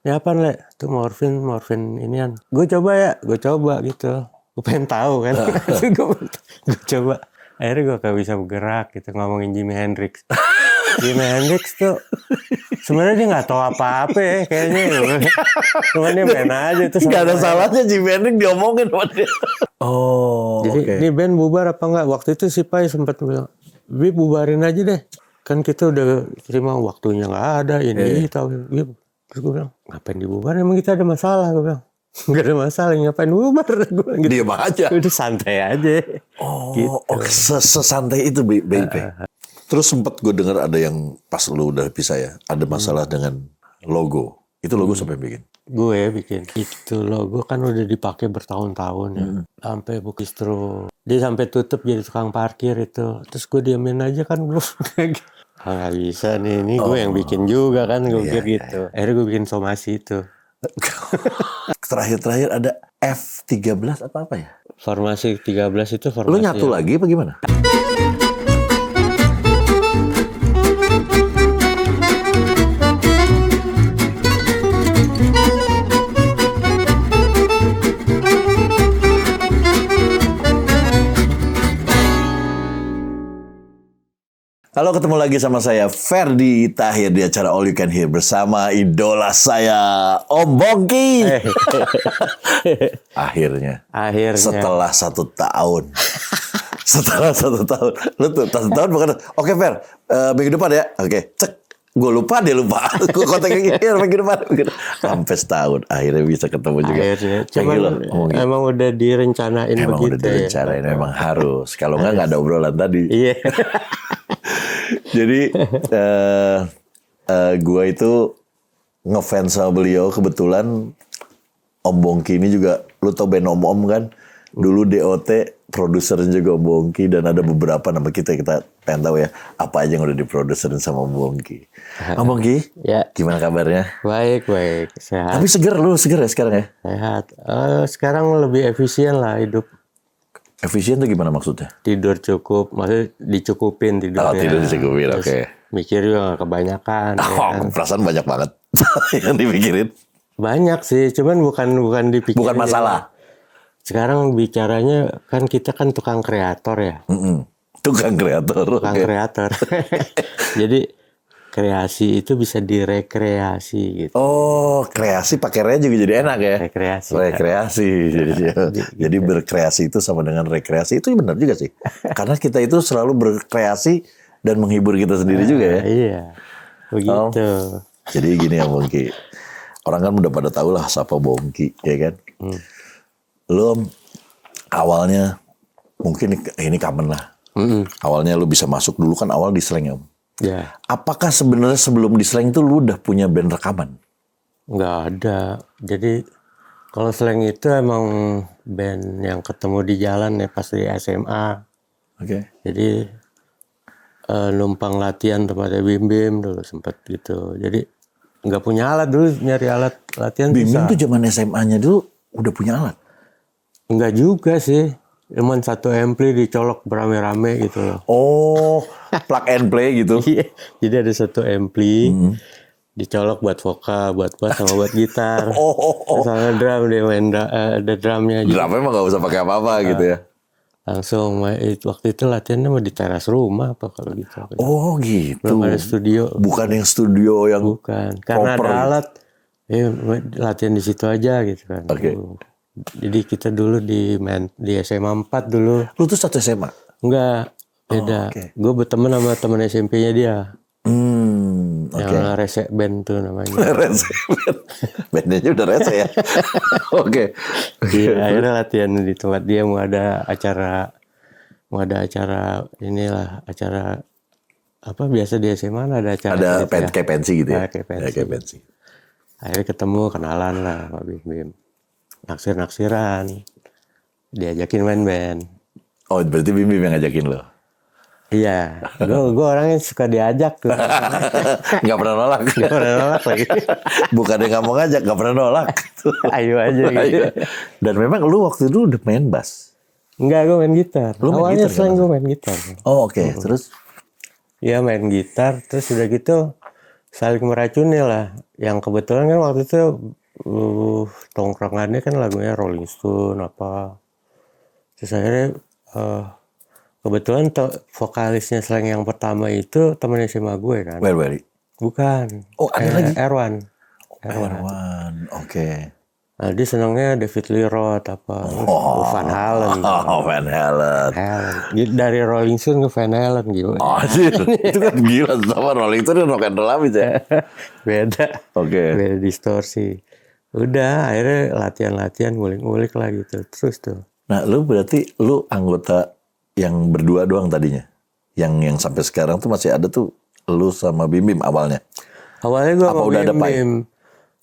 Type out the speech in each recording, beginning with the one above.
Ya apa Le? Tuh morfin inian. Gue coba gitu. Gue pengen tahu kan. Gue coba. Akhirnya gue gak bisa bergerak gitu ngomongin Jimi Hendrix. Jimi Hendrix tuh sebenarnya dia nggak tahu apa-apa ya kayaknya. Cuman dia main aja tuh. Gak ada salahnya Jimi Hendrix diomongin sama dia. Oh, jadi ini band bubar apa enggak? Waktu itu si Pai sempat bilang, "Bi bubarin aja deh. Kan kita udah terima waktunya nggak ada ini tahu." Terus gue bilang, "Ngapain dibubarin? Emang kita ada masalah?" Gue bilang. Nggak ada masalah, ngapain bubar? Gue bilang gitu. Diam aja. Udah santai aja. Oh, gitu. Sesantai itu BIP. Terus sempat gue dengar ada yang pas lu udah pisah ya, ada masalah dengan logo. Itu logo siapa yang bikin? Gue bikin. Itu logo kan udah dipakai bertahun-tahun ya. Sampai Bukistro. Dia sampai tutup jadi tukang parkir itu. Terus gue diamin aja kan gue. Nggak bisa nih. Ini gue yang bikin juga kan. Gue pikir gitu. Akhirnya gue bikin somasi itu. Terakhir ada F13 apa ya? Formasi 13 itu formasi. Lu nyatu lagi apa gimana? Halo, ketemu lagi sama saya Ferdi Tahir di acara All You Can Hear bersama idola saya Om Bongki. Akhirnya. Setelah 1 tahun. Lu tuh 1 tahun bukan? Oke Fer, minggu depan ya. Oke, cek. Gue lupa. Gue kontaknya gini minggu depan. Sampai setahun akhirnya bisa ketemu juga. Akhirnya. Cuman emang udah direncanain emang begitu. Udah direncanain, memang harus. Kalau nggak ada obrolan tadi. Iya. Jadi gue itu ngefans sama beliau. Kebetulan Om Bongki ini juga, lu tau band Om kan? Dulu DOT produsernya juga Om Bongki, dan ada beberapa nama kita pengen tahu ya apa aja yang udah diproduserin sama Om Bongki. Om Bongki, ya. Gimana kabarnya? Baik, sehat. Tapi seger ya sekarang ya? Sehat. Sekarang lebih efisien lah hidup. Efisien tuh gimana maksudnya? Tidur cukup, maksudnya dicukupin tidurnya. Oh, tidur dicukupin, oke. Mikir juga gak kebanyakan. Oh, perasaan banyak banget yang dipikirin. Banyak sih, cuman bukan dipikirin. Bukan masalah. Sekarang bicaranya kan kita kan tukang kreator ya. Tukang kreator. Kreator. Jadi kreasi itu bisa direkreasi gitu. Oh, kreasi pakai re juga jadi enak ya. Rekreasi. Jadi berkreasi itu sama dengan rekreasi, itu benar juga sih. Karena kita itu selalu berkreasi dan menghibur kita sendiri juga ya. Iya. Begitu. Jadi gini ya Bongki. Orang kan udah pada tahu lah siapa Bongki, ya kan? Lo awalnya mungkin ini common lah. Awalnya lo bisa masuk dulu kan awal di Slang ya. Ya. Apakah sebenarnya sebelum di Slang itu lu udah punya band rekaman? Nggak ada. Jadi kalau Slang itu emang band yang ketemu di jalan ya pas di SMA. Oke. Jadi numpang latihan tempatnya Bim dulu sempat gitu. Jadi nggak punya alat dulu, nyari alat latihan Bim susah. tuh zaman SMA-nya dulu udah punya alat? Enggak juga sih. Cuman 1 ampli dicolok berame-rame gitu loh. Oh, plug and play gitu. Iya. Jadi ada 1 ampli dicolok buat vokal, buat bass sama buat gitar. Sama drum, dia main ada drumnya. Drumnya emang gak usah pakai apa-apa gitu ya. Langsung waktu itu latihannya di teras rumah apa kalau gitu. Oh gitu. Belum ada studio. Bukan yang studio yang bukan. Karena ada alat. Latihan di situ aja gitu kan. Oke. Jadi kita dulu di SMA 4 dulu. Lu tuh 1 SMA? Enggak, beda. Gue berteman sama teman SMP-nya dia. Yang Rese Band tuh namanya. Rese Band. Bandnya udah Rese ya? Oke. Iya, akhirnya latihan di tempat dia mau ada acara inilah, acara apa biasa di SMA ada acara. Ada gitu kayak pensi gitu ya? Kayak pensi. Akhirnya ketemu, kenalan lah sama Bim. Naksir-naksiran. Diajakin main band. Oh, berarti Bim yang ngajakin lo? Iya. Gue orangnya suka diajak tuh. Gak pernah nolak? Gak pernah nolak lagi. Bukan yang gak mau ngajak, gak pernah nolak. Ayo aja gitu. Dan memang lu waktu itu udah main bass? Enggak, gue main gitar. Awalnya Slang gue main gitar. Oh oke. Terus? Iya main gitar. Terus udah gitu saling meracuni lah. yang kebetulan kan waktu itu tongkrongannya kan lagunya Rolling Stone apa. Terus akhirnya kebetulan vokalisnya Slank yang pertama itu temen SMA gue kan. Well. Bukan. Oh, ada lagi? Erwan. Oke. Nah, dia senangnya David Lee Roth apa. Van Halen. Van Halen. Dari Rolling Stone ke Van Halen gitu. Oh, itu kan gila sama Rolling Stone rock and roll abis ya. Beda. Oke. Beda distorsi. Udah akhirnya latihan ngulik-ngulik lah gitu. Terus tuh. Nah, lu berarti lu anggota yang berdua doang tadinya. Yang sampai sekarang tuh masih ada tuh lu sama Bim Bim awalnya. Awalnya gue sama Bim Bim.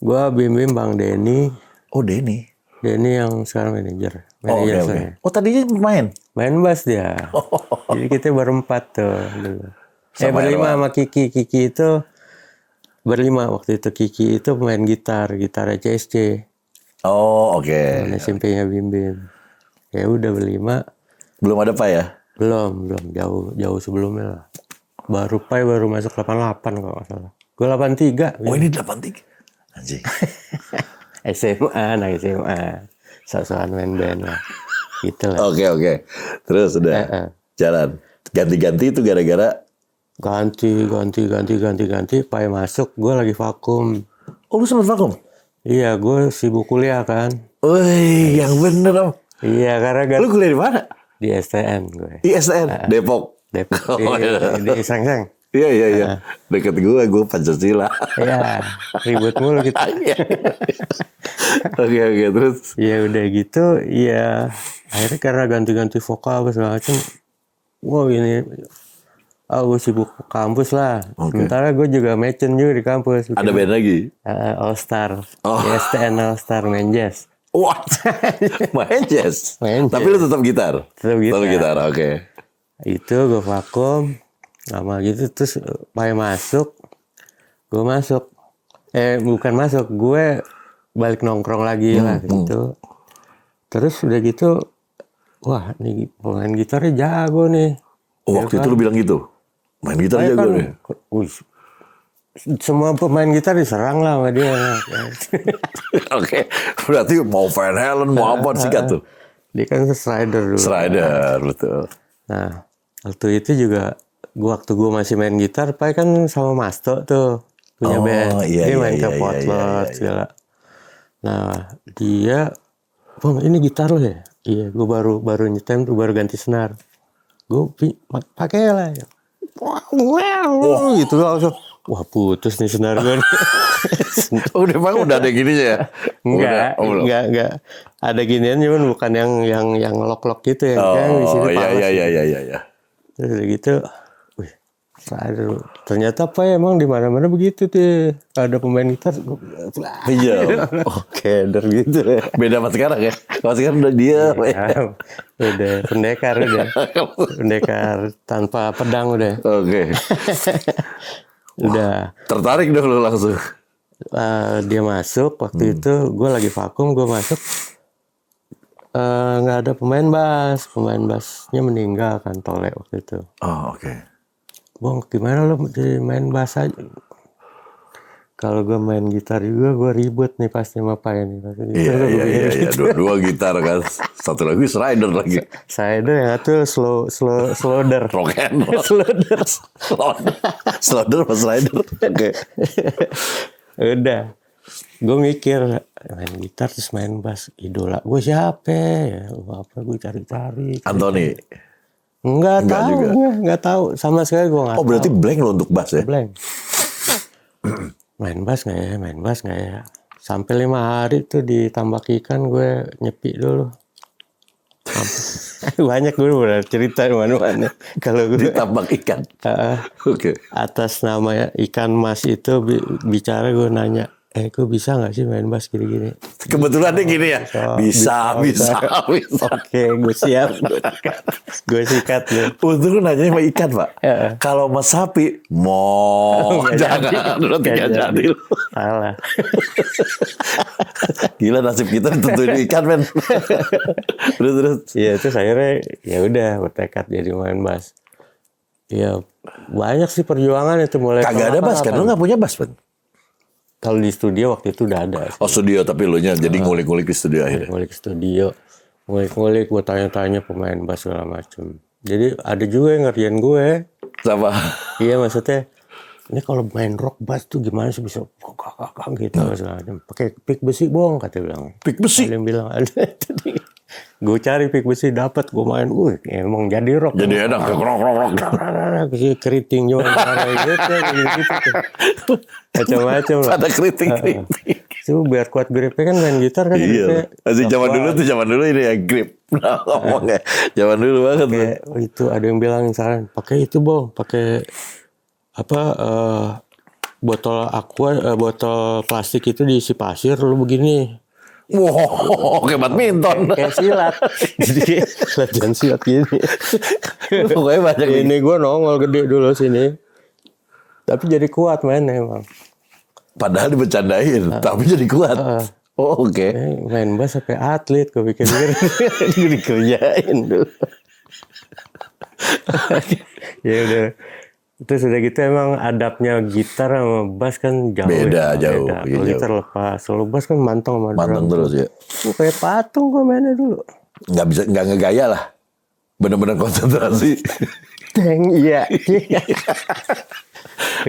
Gue Bim Bim Bang Denny. Oh, Denny yang sekarang manajer. Okay. Oh, tadinya main bass dia. Jadi kita berempat tuh dulu. Berlima sama Kiki. Kiki itu berlima waktu itu. Kiki itu pemain gitar CSC. Oh, oke. SMP-nya Bim Bim. Ya udah berlima. Belum ada Pai ya? Belum jauh sebelumnya lah. Baru masuk 88 kalau nggak salah. Gue 83. Oh, ini 83. Anjing. SMA. So-soan main band lah. Gitu lah. Oke. Terus udah jalan. Ganti-ganti itu gara-gara ganti. Pai masuk, gue lagi vakum. Oh, lu sempat vakum? Iya, gue sibuk kuliah kan. Wih, yang bener om. Iya, karena lu kuliah di mana? Di STN gue. Di STN? Depok. Di Seng-Seng. Iya. Deket gue Pancasila. Iya, ribut mulu kita. Oke, terus? Ya udah gitu, ya akhirnya karena ganti-ganti vokal segala macam. Wow ini, gue sibuk kampus lah. Sementara gue juga mecen juga di kampus. Ada band lagi? All Star. Di STN All Star main jazz. What? Main jazz? Tapi lu tetap gitar? Tetap gitar, oke. Itu gue vakum. Lama gitu terus Pai masuk, gue masuk, bukan masuk, gue balik nongkrong lagi lah gitu. Terus udah gitu, wah nih pemain gitarnya jago nih. Oh, waktu itu lu bilang gitu? Main gitar jago nih? Semua pemain gitar diserang lah sama dia. Oke, berarti mau Van Halen, mau apa sikat tuh? Dia kan Strider dulu. Strider, betul. Nah, waktu itu juga waktu gue masih main gitar, Pai kan sama Masto tuh punya band. Dia main ke Potlot segala. Nah dia, bang ini gitar lo ya? Iya, gue baru nyetem tuh, baru ganti senar. Gue pakai lah. Wow, gitu langsung. Wah putus nih senar gue. udah ada gininya ya? Enggak. Ada ginian cuman bukan yang lock gitu ya. Yang di sini panas. Iya. Terus udah gitu. Ternyata apa ya emang di mana-mana begitu tuh. Ada pemain gitar. Iya. Keder gitu. Beda sama sekarang ya. Kalau sekarang udah dia. Udah pendekar udah. Pendekar tanpa pedang udah. Oke. Udah. Tertarik dong lu langsung. Dia masuk waktu itu gue lagi vakum, gue masuk nggak ada pemain bassnya meninggal kan, Tole waktu itu. Oh oke. Bang, gimana lo main bass aja? Kalau gue main gitar juga, gue ribut nih pasti sama Pai nih. Iya. Dua gitar kan. Satu lagi Strider lagi. Strider yang satu slower. Rock and roll. Slower apa Strider? Oke. Udah. Gue mikir, main gitar terus main bass. Idola gue siapa ya? Apa gue cari-cari. Anthony. Enggak tahu sama sekali gue nggak tahu. Oh berarti blank lo untuk bass ya? Blank. Main bass nggak ya? Sampai 5 hari tuh ditambak ikan gue nyepi dulu. Banyak gue udah cerita mana-mana. Kalau gue ditambak ikan. Oke. Atas nama ikan mas itu bicara, gue nanya. Gue bisa nggak sih main bass gini-gini? Kebetulan dia gini ya. Bisa. Oke, gue siap. Gue sikat nih. Untung nanya sama ikan pak. Kalau sama sapi, jangan. Udah tidak jadi. Salah. Gila nasib kita ditentuin ikan men. Terus. Iya terus akhirnya ya udah bertekad jadi main bass. Iya banyak sih perjuangan itu mulai. Kagak ada bass kan? Lu nggak punya bass kan? Kalau di studio waktu itu udah ada. Oh studio, tapi lu nya jadi ngulik-ngulik di studio akhirnya. Ngulik studio, ngulik-ngulik, gue tanya-tanya pemain bass segala macem. Jadi ada juga yang ngerjain gue. Sama. Iya maksudnya, ini kalau main rock bass tuh gimana sih bisa kakak gitu segala macam. Pakai pick besi bong, kata bilang. Pick besi? Ada yang bilang ada. Gue cari pick besi dapat, gue main, emang jadi rock. Jadi enak, krok. Keriting juga, gitu. Macam-macam lah. Ada kritik. Itu biar kuat gripnya kan main gitar kan. Iya. Masih zaman dulu ini ya grip. Nah, ngomongnya zaman dulu banget. Kayak itu ada yang bilang misalnya, pakai itu bong, pakai botol aqua, botol plastik itu diisi pasir lu begini. Wow, kayak badminton. Kayak silat. Jadi latihan silat gini. Pokoknya banyak ini gue nongol gede dulu sini. Tapi jadi kuat mainnya emang. Padahal dibercandain, tapi jadi kuat. Oh, oke. Main bass sampai atlet, gue pikir-pikir. Dikerjain dulu. Ya udah. Terus udah gitu emang adabnya gitar sama bass kan jauh. Beda. Kalau gitar lepas, kalau bass kan mantong sama Manteng terus ya. Gue kayak patung gue mainnya dulu. Nggak ngegaya lah. Bener-bener konsentrasi. Deng, iya.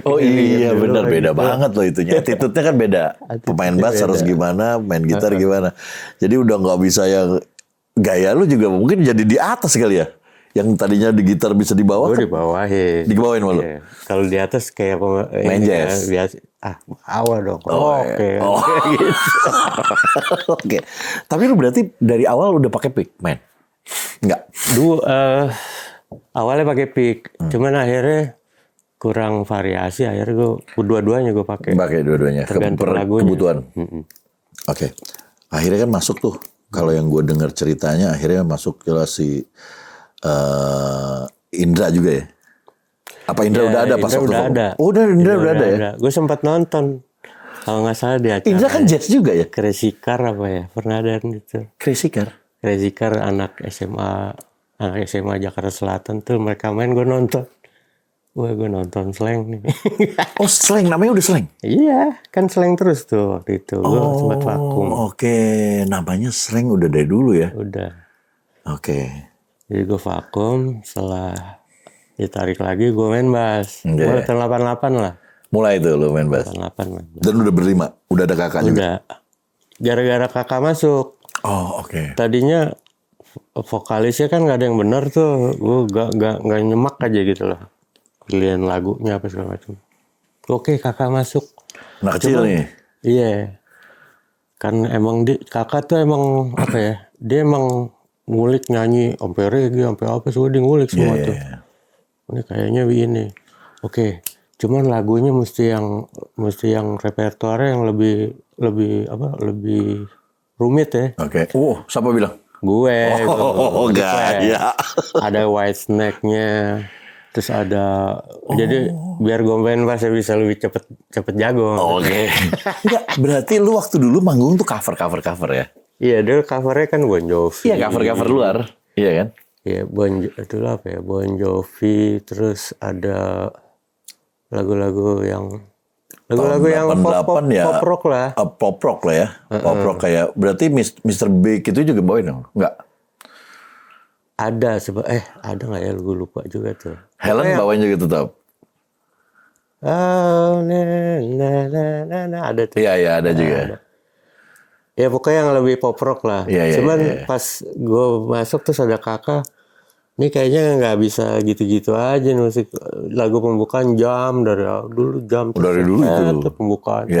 Oh iya benar, beda banget loh itunya. Attitude-nya kan beda. Pemain bass harus gimana, main gitar gimana. Jadi udah nggak bisa yang gaya lu juga mungkin jadi di atas kali ya. Yang tadinya di gitar bisa di bawah. Gue dibawahin. Dibawahin malu. Iya. Kalau di atas kayak main jazz. Biasa. Awal dong. Oke. Gitu. Oke. Tapi lu berarti dari awal udah pakai pick, main? Enggak. Dulu awalnya pakai pick. Cuman akhirnya kurang variasi. Akhirnya gue dua-duanya gue pakai. Pakai dua-duanya. Tergantung lagunya. Kebutuhan. Oke. Akhirnya kan masuk tuh. Kalau yang gue dengar ceritanya akhirnya masuk ke si Indra juga ya? Apa Indra udah ada pas waktu udah ada. Oh, Indra udah ada ya? Gue sempat nonton. Kalau nggak salah di acara. Indra kan jazz juga ya? Crazy Car apa ya? Pernah ada gitu. Crazy Car? Crazy Car anak SMA Jakarta Selatan tuh mereka main gue nonton. Wah gue nonton Slang nih. Oh Slang, namanya udah Slang? Iya, kan Slang terus tuh waktu itu. Gue sempat vakum. Oke, namanya Slang udah dari dulu ya? Udah. Oke. Jadi gue vakum, setelah ditarik lagi gue main bass. Gue tahun 88 lah. Mulai tuh lu main bass? 88 main bass. Dan udah berlima? Udah ada kakak juga? Udah. Gara-gara kakak masuk. Oh oke. Tadinya vokalisnya kan gak ada yang bener tuh. Gue gak nyemak aja gitu loh. Pilihan lagunya apa segala macam. Oke kakak masuk. Nah kecil nih? Iya. Kan emang kakak tuh emang apa ya. Dia emang ngulik nyanyi sampai reggae sampai apa semua dia ngulik semua tuh. Ini kayaknya begini. Oke, cuman lagunya mesti yang repertoarnya yang lebih rumit ya. Oke. Siapa bilang? Gue. Gaya. Ada White Snake-nya. Terus ada jadi biar gue main bass bisa lebih cepet jago. Oke. Enggak, berarti lu waktu dulu manggung tuh cover ya? Iya, dulu covernya kan Bon Jovi. Iya, cover luar. Iya kan? Iya, itu apa ya? Bon Jovi, terus ada lagu-lagu yang pop rock lah. Pop rock lah ya. Pop rock kayak berarti Mr. Big itu juga bawain dong? Enggak. Ada ada nggak ya? Gue lupa juga tuh. Helen bawain juga tetap. Ada tuh. Iya, ada juga. Ada. Ya pokoknya yang lebih pop rock lah. Cuman pas gue masuk terus ada kakak. Ini kayaknya nggak bisa gitu-gitu aja musik. Lagu pembukaan jam dari dulu jam. Dari dulu itu. Pembukaan.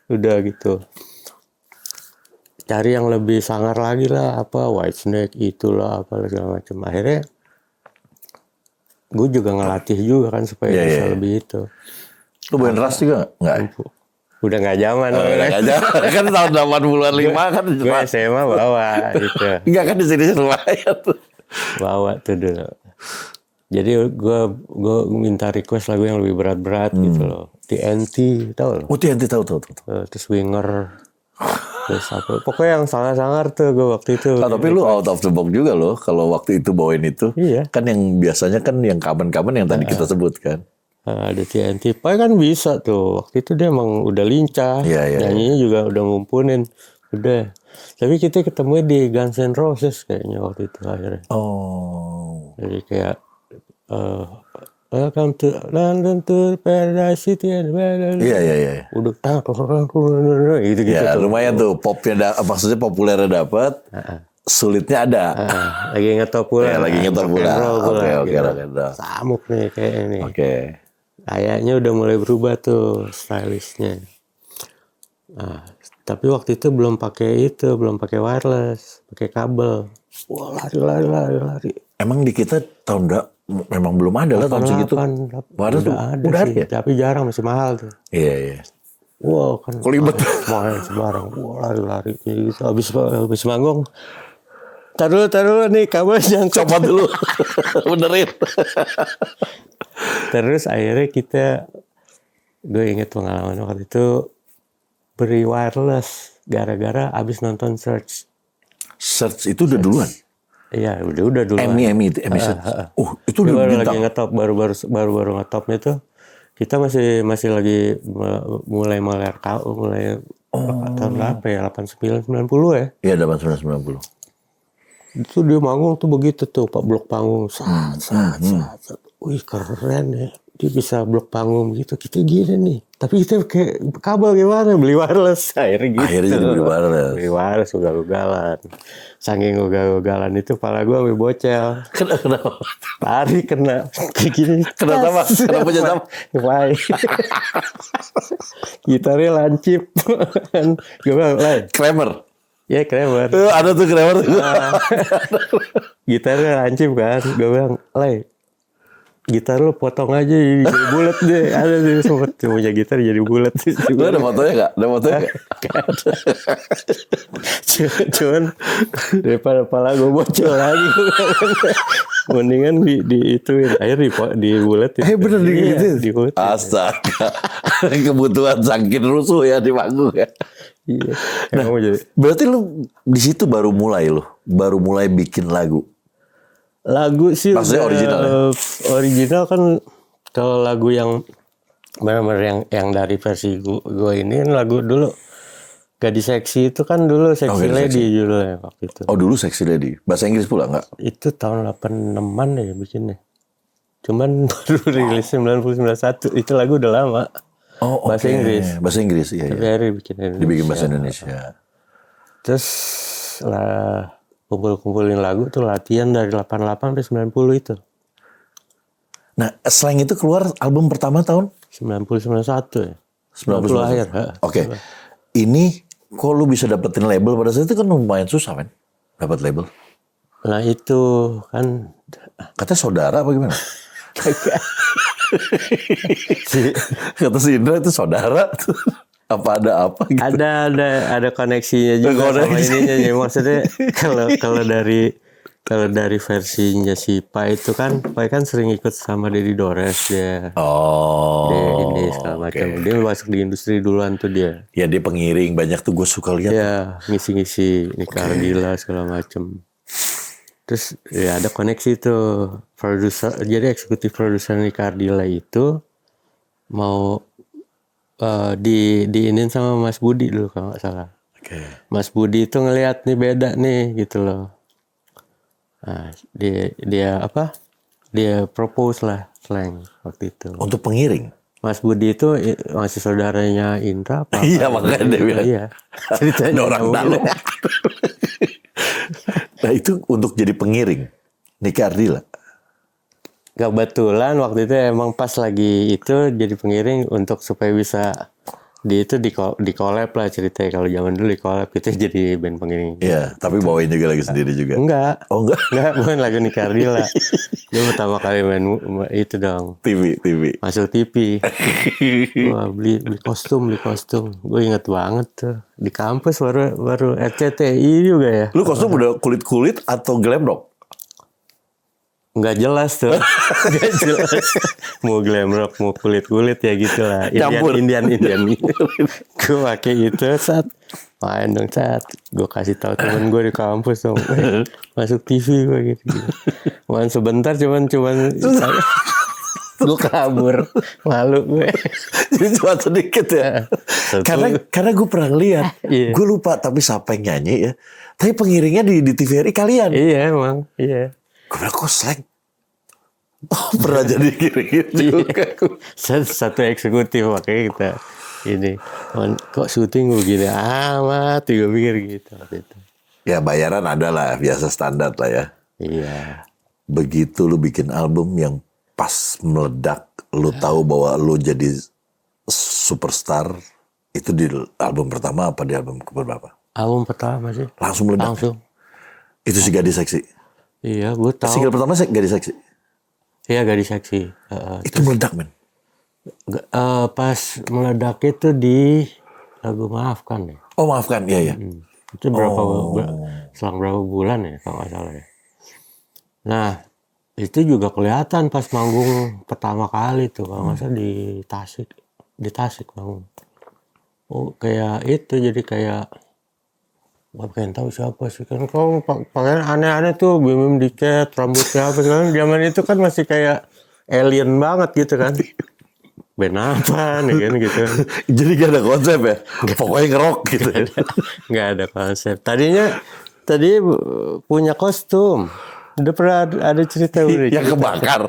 Udah gitu. Cari yang lebih sangar lagi lah. Apa White Snake itulah apa segala macam. Akhirnya gue juga ngelatih juga kan supaya bisa lebih itu. Lu main ras juga nggak? Udah nggak zaman. Kan tahun 80-an 5 kan. Gue SMA bawa gitu. Enggak kan di sini lumayan tuh. Bawa tuh dulu. Jadi gue minta request lagu yang lebih berat-berat gitu loh. TNT, tahu loh? Oh TNT tahu. Terus Winger. Terus apa? Pokoknya yang sangar-sangar tuh gue waktu itu. Tapi lu out of the box juga loh kalau waktu itu bawain itu. Iya. Kan yang biasanya kan yang kapan-kapan yang tadi kita sebut kan. Ada TNT. Pai kan bisa tuh. Waktu itu dia emang udah lincah. Iya. Nyanyinya juga udah ngumpunin. Udah. Tapi kita ketemu di Guns N' Roses kayaknya waktu itu akhirnya. Oh. Jadi kayak Welcome to London to Paradise City and Iya. udah gitu-gitu Ya tuh. lumayan tuh popnya maksudnya populernya dapat, sulitnya ada. Lagi ngetop pula. Ya, lagi ngetop rock and pula. roll pula, Oke, gitu. rock and roll. Samuk nih kayak ini. Oke. Kayaknya udah mulai berubah tuh stylishnya. Nah, tapi waktu itu belum pakai wireless, pakai kabel. Wah, lari. Emang di kita memang belum ada lah tahun segitu. Udah ada sih, ya? tapi jarang, masih mahal tuh. Iya. Wow, kan Kelibet. mahal sembarang. Wah, lari gitu. Habis manggung. Taruh dulu nih, kamu jangan Coba dulu. Benerin. Terus akhirnya gue inget pengalaman waktu itu beri wireless gara-gara abis nonton Search. Search itu udah duluan. Iya, udah dulu. Emmy itu. Itu udah baru bintang. lagi ngetop, baru ngetopnya tuh. Kita masih lagi mulai tahun berapa ya? 89 90 ya. Iya, 8990. Itu dia manggung tuh begitu tuh, Pak, blok panggung. Sat. Wih, keren ya. Dia bisa blok panggung gitu. Kita gini nih. Tapi kita kayak kabel gimana? Beli wireless. Akhirnya Akhirnya jadi beli wireless. Beli wireless, ugal-ugalan. Saking ugal-ugalan itu pala gue sampai bocel. Kenapa? Lari kena. Kayak gini. Kenapa sama? Baik. Gitarnya lancip. Gue bilang, Lai. Kramer. Ya, Kramer. Ada tuh Kramer. Gitarnya lancip kan. Gue bilang, Lai. Gitar lu potong aja jadi bulat deh. Ada sih sempet punya gitar jadi bulat. Lu ada fotonya nggak? Ada fotonya nggak? Cuman daripada pala gue bocor lagi. Mendingan diituin. Akhirnya dibulatin. Bener digituin? Dibulatin. Astaga. Kebutuhan saking rusuh ya di panggung ya. Iya. Nah, berarti lu di situ baru mulai bikin lagu. Lagu sih maksudnya original kan, kalau lagu yang benar-benar yang dari versi gue ini kan lagu dulu Gadis Seksi itu kan dulu Sexy Lady judulnya waktu itu. Oh, dulu Sexy Lady. Bahasa Inggris pula enggak? Itu tahun 86-an ya bikinnya. Cuman baru rilis 90-91. Itu lagu udah lama. Oh, bahasa Inggris. Bahasa Inggris, iya. Tapi akhirnya bikin Indonesia. Dibikin bahasa Indonesia. Terus lah kumpul-kumpulin lagu tuh latihan dari 88 sampai 90 itu. Nah, Slang itu keluar album pertama tahun? 90-91 ya. 90 akhir. Oke. Ini kok lu bisa dapetin label pada saat itu kan lumayan susah, men. Dapat label. Nah itu kan. Katanya saudara apa gimana? Kata si Indra itu saudara. Apa ada apa gitu? Ada koneksinya juga sama ininya ya. Maksudnya kalau dari versinya si Pai itu kan, Pai kan sering ikut sama Deddy Dores dia. Dia ini segala macam. Dia masuk di industri duluan tuh dia. Ya dia pengiring banyak tuh, gue suka lihat. Ya ngisi-ngisi Nikah Ardila segala macam. Terus ya ada koneksi tuh produser. Jadi eksekutif produser Nikah Ardila itu mau diinin sama Mas Budi dulu kalau nggak salah. Mas Budi itu ngelihat nih beda nih gitu loh. Nah, dia propose lah Slang waktu itu. Untuk pengiring. Mas Budi itu masih saudaranya Indra apa? Iya, makanya dia bilang. Iya. Ceritanya orang dalam. Nah, itu untuk jadi pengiring Nikah Ardila. Kebetulan waktu itu emang pas lagi itu jadi pengiring untuk supaya bisa di collab lah ceritanya. Kalau zaman dulu di collab kita jadi band pengiring. Iya, tapi bawain juga lagi sendiri juga. Enggak. Oh enggak? Enggak, bukan lagu Nikah Ardila. Dia pertama kali main itu dong. TV. Masuk TV. Wah, beli kostum. Gue inget banget tuh. Di kampus baru RCTI juga ya. Lu kostum udah kulit-kulit atau glam rock? Nggak jelas tuh. Nggak jelas. Mau glam rock, mau kulit-kulit ya gitu lah. Indian. Gue pakai itu main dong gue kasih tahu temen gue di kampus dong. Masuk TV gue gitu. Main sebentar cuman Gue kabur, malu gue. Jadi cuma sedikit ya. Karena gue pernah lihat, Iya. gue lupa tapi siapa yang nyanyi ya. Tapi pengiringnya di TVRI kalian. Iya emang, iya. Gue bilang kok slang. Oh, pernah jadi kirim juga. Satu eksekutif makanya kita ini kok syuting begini amat, gue pikir gitu waktu itu. Ya bayaran ada lah, biasa standar lah ya. Iya. Begitu lu bikin album yang pas meledak, lu tahu bahwa lu jadi superstar, itu di album pertama apa di album keberapa? Album pertama sih. Langsung meledak. Langsung. Itu si Gadis Seksi. Iya, gue tahu. Single pertama Gadis Seksi. Iya, Gadis Seksi. Itu meledak, men. Pas meledak itu di lagu Maafkan ya. Oh, maafkan. Iya, iya. Itu selang berapa bulan ya kalau nggak salah ya. Nah, itu juga kelihatan pas manggung pertama kali tuh kalau nggak salah di Tasik manggung. Oh, kayak itu jadi kayak gak pengen tahu siapa sih kan kau pakaian aneh-aneh tuh bim dicat rambutnya apa sekarang zaman itu kan masih kayak alien banget gitu kan. Band apa nih kan gitu. Jadi gak ada konsep ya? Pokoknya ngerok gitu. Nggak ada konsep. Tadi punya kostum. Udah pernah ada cerita udah. Yang kebakar.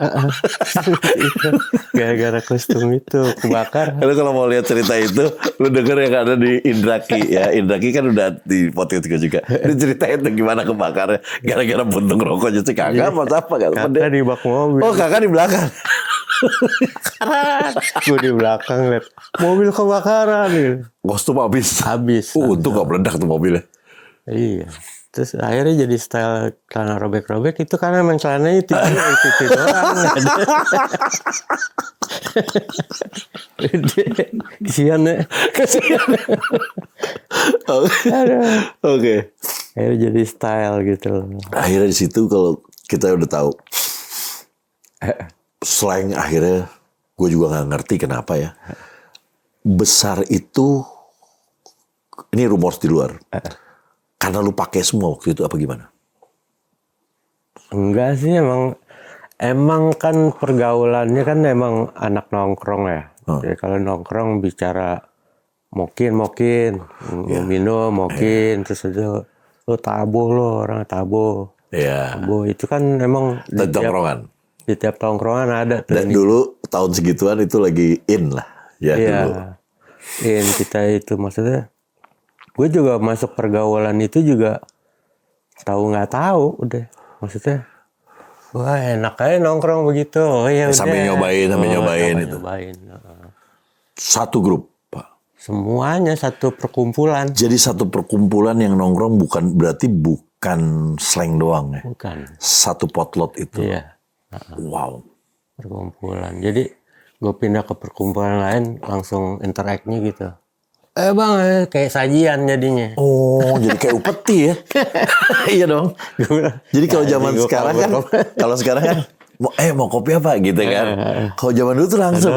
Gara-gara kostum itu kebakar. Lu kalau mau lihat cerita itu, lu denger yang ada di Indraki ya. Indraki kan udah di podcast juga. Ini ceritain tuh gimana kebakarnya. Gara-gara puntung rokok jadi kakak apa kan? Kakak di bak mobil. Oh, kakak di belakang. Gue di belakang liat mobil kebakaran gitu. Kostum habis. Untung gak meledak tuh mobilnya. Iya. Terus akhirnya jadi style celana robek-robek itu karena emang celananya itu doang. Kesian ya. Oke. Akhirnya jadi style gitu loh. Akhirnya di situ kalau kita udah tahu slang akhirnya gue juga nggak ngerti kenapa ya. Besar itu ini rumors di luar. Karena lu pakai semua waktu itu apa gimana? Enggak sih emang kan pergaulannya kan emang anak nongkrong ya. Jadi kalau nongkrong bicara mokin, minum terus itu lu tabuh lo orang tabuh. Iya. Tabuh itu kan emang di tiap tongkrongan ada tuh. Dan dulu tahun segituan itu lagi in lah ya dulu. In kita itu maksudnya. Gue juga masuk pergaulan itu juga nggak tahu udah maksudnya wah enak aja nongkrong begitu Sambil nyobain itu. Satu grup Pak. Semuanya satu perkumpulan. Jadi satu perkumpulan yang nongkrong bukan slang doang ya. Bukan. Satu potlot itu. Iya. Wow. Perkumpulan. Jadi gue pindah ke perkumpulan lain langsung interact-nya gitu. Bang, kayak sajian jadinya. Oh, jadi kayak upeti ya? Iya dong. Jadi kalau zaman sekarang kan, mau kopi apa gitu kan? Kalau zaman dulu tuh langsung.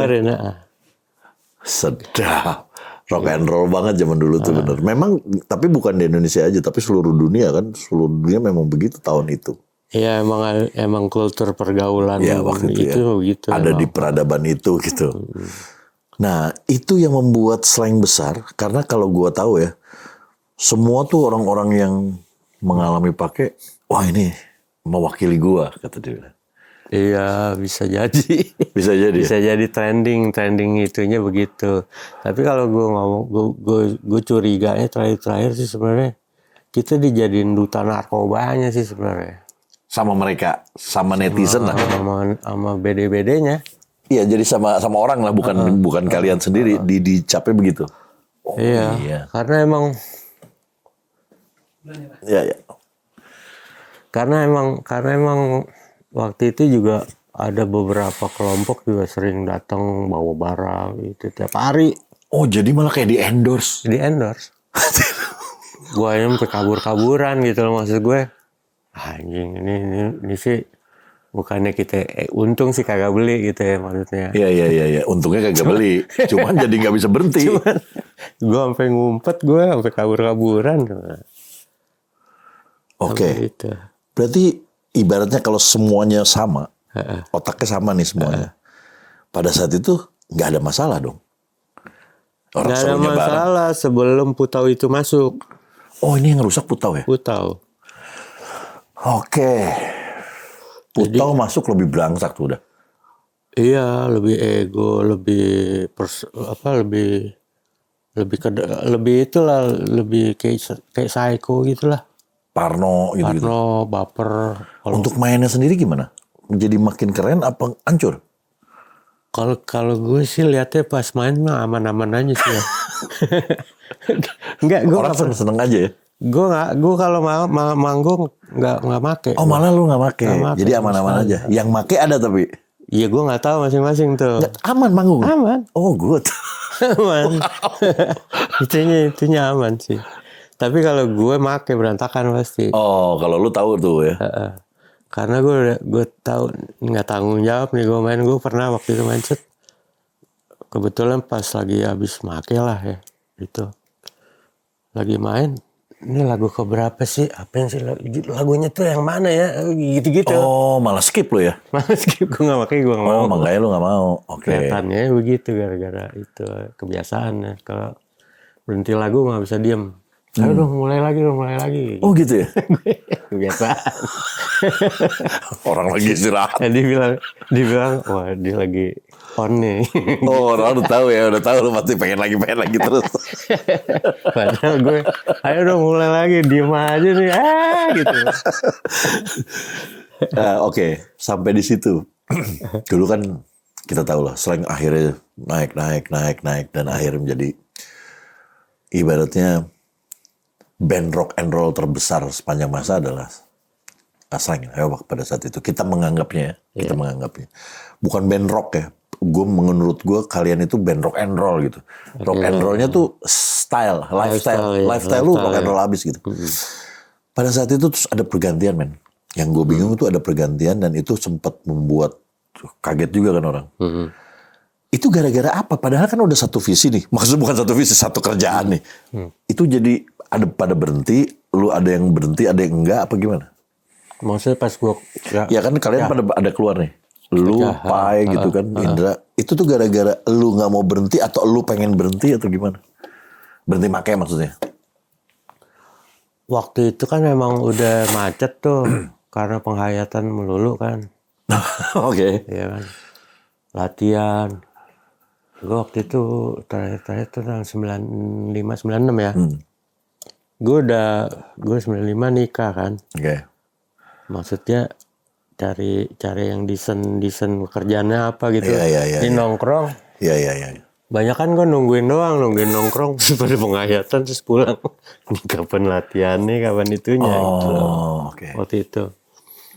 Sedap. Rock and roll banget zaman dulu tuh bener. Memang, tapi bukan di Indonesia aja, tapi seluruh dunia kan. Seluruh dunia memang begitu tahun itu. Iya, emang kultur pergaulan ya, waktu itu begitu. Ada di peradaban itu gitu. Nah, itu yang membuat slang besar. Karena kalau gua tahu ya, semua tuh orang-orang yang mengalami pakai, wah ini mewakili gua, kata dia. Iya, bisa jadi. Bisa jadi. Bisa jadi trending itunya begitu. Tapi kalau gue ngomong, gue curiganya terakhir sih sebenarnya kita dijadiin duta narkobanya sih sebenarnya. Sama mereka, sama netizen lah. Sama BD-BD-nya. Iya, jadi sama orang lah, bukan kalian sendiri. Dicapnya begitu. Oh, iya. Karena emang. Iya. Karena emang waktu itu juga ada beberapa kelompok juga sering datang bawa barang itu tiap hari. Oh, jadi malah kayak di endorse. Gue yang kabur-kaburan gitu loh, maksud gue. Anjing ini sih bukannya kita untung sih kagak beli gitu ya maksudnya. Iya. Untungnya kagak beli. Cuman jadi nggak bisa berhenti. Gue sampai ngumpet, gue sampai kabur-kaburan. Oke. Berarti ibaratnya kalau semuanya sama, otaknya sama nih semuanya. pada saat itu nggak ada masalah dong. Orang Nggak ada serunya bareng. masalah sebelum Putau itu masuk. Oh ini yang rusak Putau ya? Putau. Oke. Putau masuk lebih berangsak tuh udah. Iya, lebih ego, lebih lebih itulah, lebih kayak psycho gitulah. Parno gitu. Parno, baper. Untuk mainnya sendiri gimana? Jadi makin keren apa hancur? Kalau gue sih lihatnya pas main mah aman-aman aja sih ya. Enggak, gue Orang seneng aja ya? gue kalau manggung nggak make. Oh malah lu nggak make. Nggak make Jadi aman-aman aja. Yang make ada tapi? Iya, gue nggak tahu masing-masing tuh. Aman manggung? Aman. Oh good. Aman. itunya aman sih. Tapi kalau gue make berantakan pasti. Oh kalau lu tahu tuh ya? Karena gue tahu nggak tanggung jawab nih gue main. Gue pernah waktu itu main set. Kebetulan pas lagi habis make lah ya. Itu. Lagi main. Ini lagu keberapa sih? Apa yang sih lagunya tuh yang mana ya? Gitu-gitu. Oh malah skip lu ya? Malah skip, gue gak pakai, gue gak mau. Oh makanya lu gak mau. Oke. Kelihatannya begitu gara-gara itu kebiasaan ya. Kalau berhenti lagu gak bisa diem. Ayo dong mulai lagi. Oh gitu ya? Kebiasaan. Orang lagi istirahat. Dibilang, wah dia lagi on nih. Oh orang udah tahu ya, udah tahu lu pasti pengen lagi terus. Padahal gue, ayo dong mulai lagi, diem aja nih, gitu. Oke, sampai di situ. Dulu kan kita tahu lah, selain akhirnya naik dan akhirnya menjadi ibaratnya band rock and roll terbesar sepanjang masa adalah Slank pada saat itu. Kita menganggapnya bukan band rock ya. Menurut gue kalian itu band rock and roll gitu. Rock and rollnya tuh style, lifestyle lu rock and roll abis gitu. Pada saat itu terus ada pergantian men. Yang gue bingung itu ada pergantian dan itu sempat membuat kaget juga kan orang. Itu gara-gara apa? Padahal kan udah satu visi nih. Maksudnya bukan satu visi, satu kerjaan nih. Itu jadi ada pada berhenti, lu ada yang berhenti, ada yang enggak apa gimana? Maksudnya pas gue... Ya kan kalian pada ada keluar nih. Lu, Pai gitu kan, Indra. Itu tuh gara-gara lu gak mau berhenti atau lu pengen berhenti atau gimana? Berhenti make maksudnya? Waktu itu kan memang udah macet tuh. Karena penghayatan melulu kan. Oke. Iya kan. Latihan. Gue waktu itu terakhir tuh tahun 95-96 ya. Gue 95 nikah kan. Oke. Maksudnya cari yang desain pekerjaannya apa gitu. Di nongkrong. Iya. Banyak kan gue nungguin nongkrong pada penghayatan terus pulang. Ini kapan latihannya, kapan itunya gitu. Oke. Waktu itu.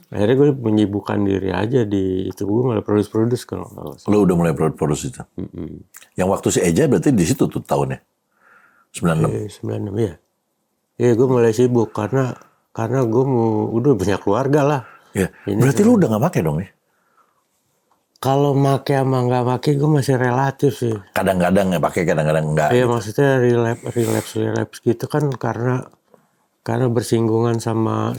Akhirnya gue menyibukkan diri aja di itu. Gue malah produce kalau nggak salah. Lu udah mulai produce itu? Yang waktu si Eja berarti di situ tuh tahunnya? 96? 96 ya. Iya gue mulai sibuk karena gue udah punya keluarga lah. Ya. Berarti lu udah gak pakai dong ya? Kalau make sama nggak make gue masih relatif sih. Kadang-kadang ya pakai, kadang-kadang enggak. Iya gitu. maksudnya relapse gitu kan karena bersinggungan sama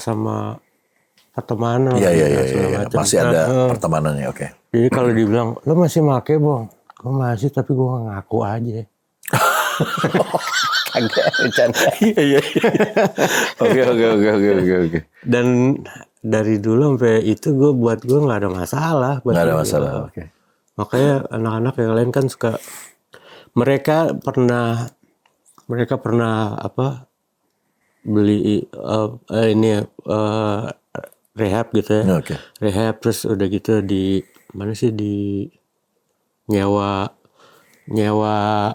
pertemanan. Iya. Masih ada pertemanannya, oke. Jadi kalau dibilang lo masih make bong, gue masih tapi gue ngaku aja. Kagak bercanda. Iya. Oke. Dan dari dulu sampai itu buat gue nggak ada masalah. Nggak ada masalah, oke. Makanya anak-anak yang lain kan suka, mereka pernah apa beli rehab gitu ya. Oke. Rehab terus udah gitu di mana sih di nyewa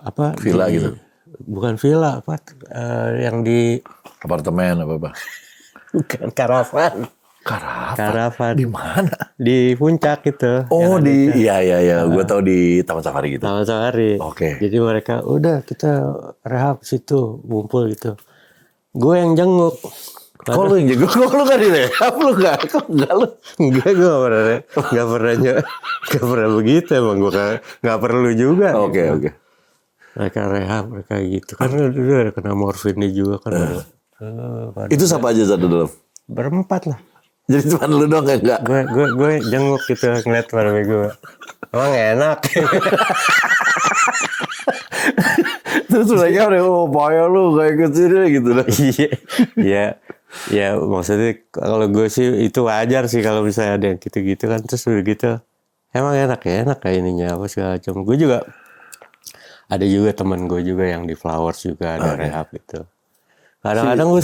apa? Villa gitu. Bukan villa apa? Yang di Apartemen apa? bukan karavan. Karavan. Di mana? Di puncak gitu. Oh iya. Gue tahu di Taman Safari gitu. Taman Safari. Oke. Jadi mereka udah kita rehab situ ngumpul gitu. Gue yang jenguk. Kok lu yang jago? Kok lu gak di rehab? Lu gak? Kok enggak lu? Enggak, gue gak pernah begitu emang. Gue gak perlu juga. Oke. Mereka rehab, mereka gitu. Kan dulu ada kena morfinnya juga kan. Itu siapa aja satu dalam? Berempat lah. Jadi cuma lu doang enggak? Gue jenguk gitu ngeliat pada gue. Emang enak. Terus mereka udah payah lu kayak kecil gitu lah. Iya. Ya maksudnya kalau gue sih itu wajar sih kalau misalnya ada yang gitu-gitu kan. Terus udah gitu. Emang enak kayak ininya apa segala macam. Gue juga ada juga teman gue juga yang di Flowers juga ada rehab gitu. Kadang-kadang gue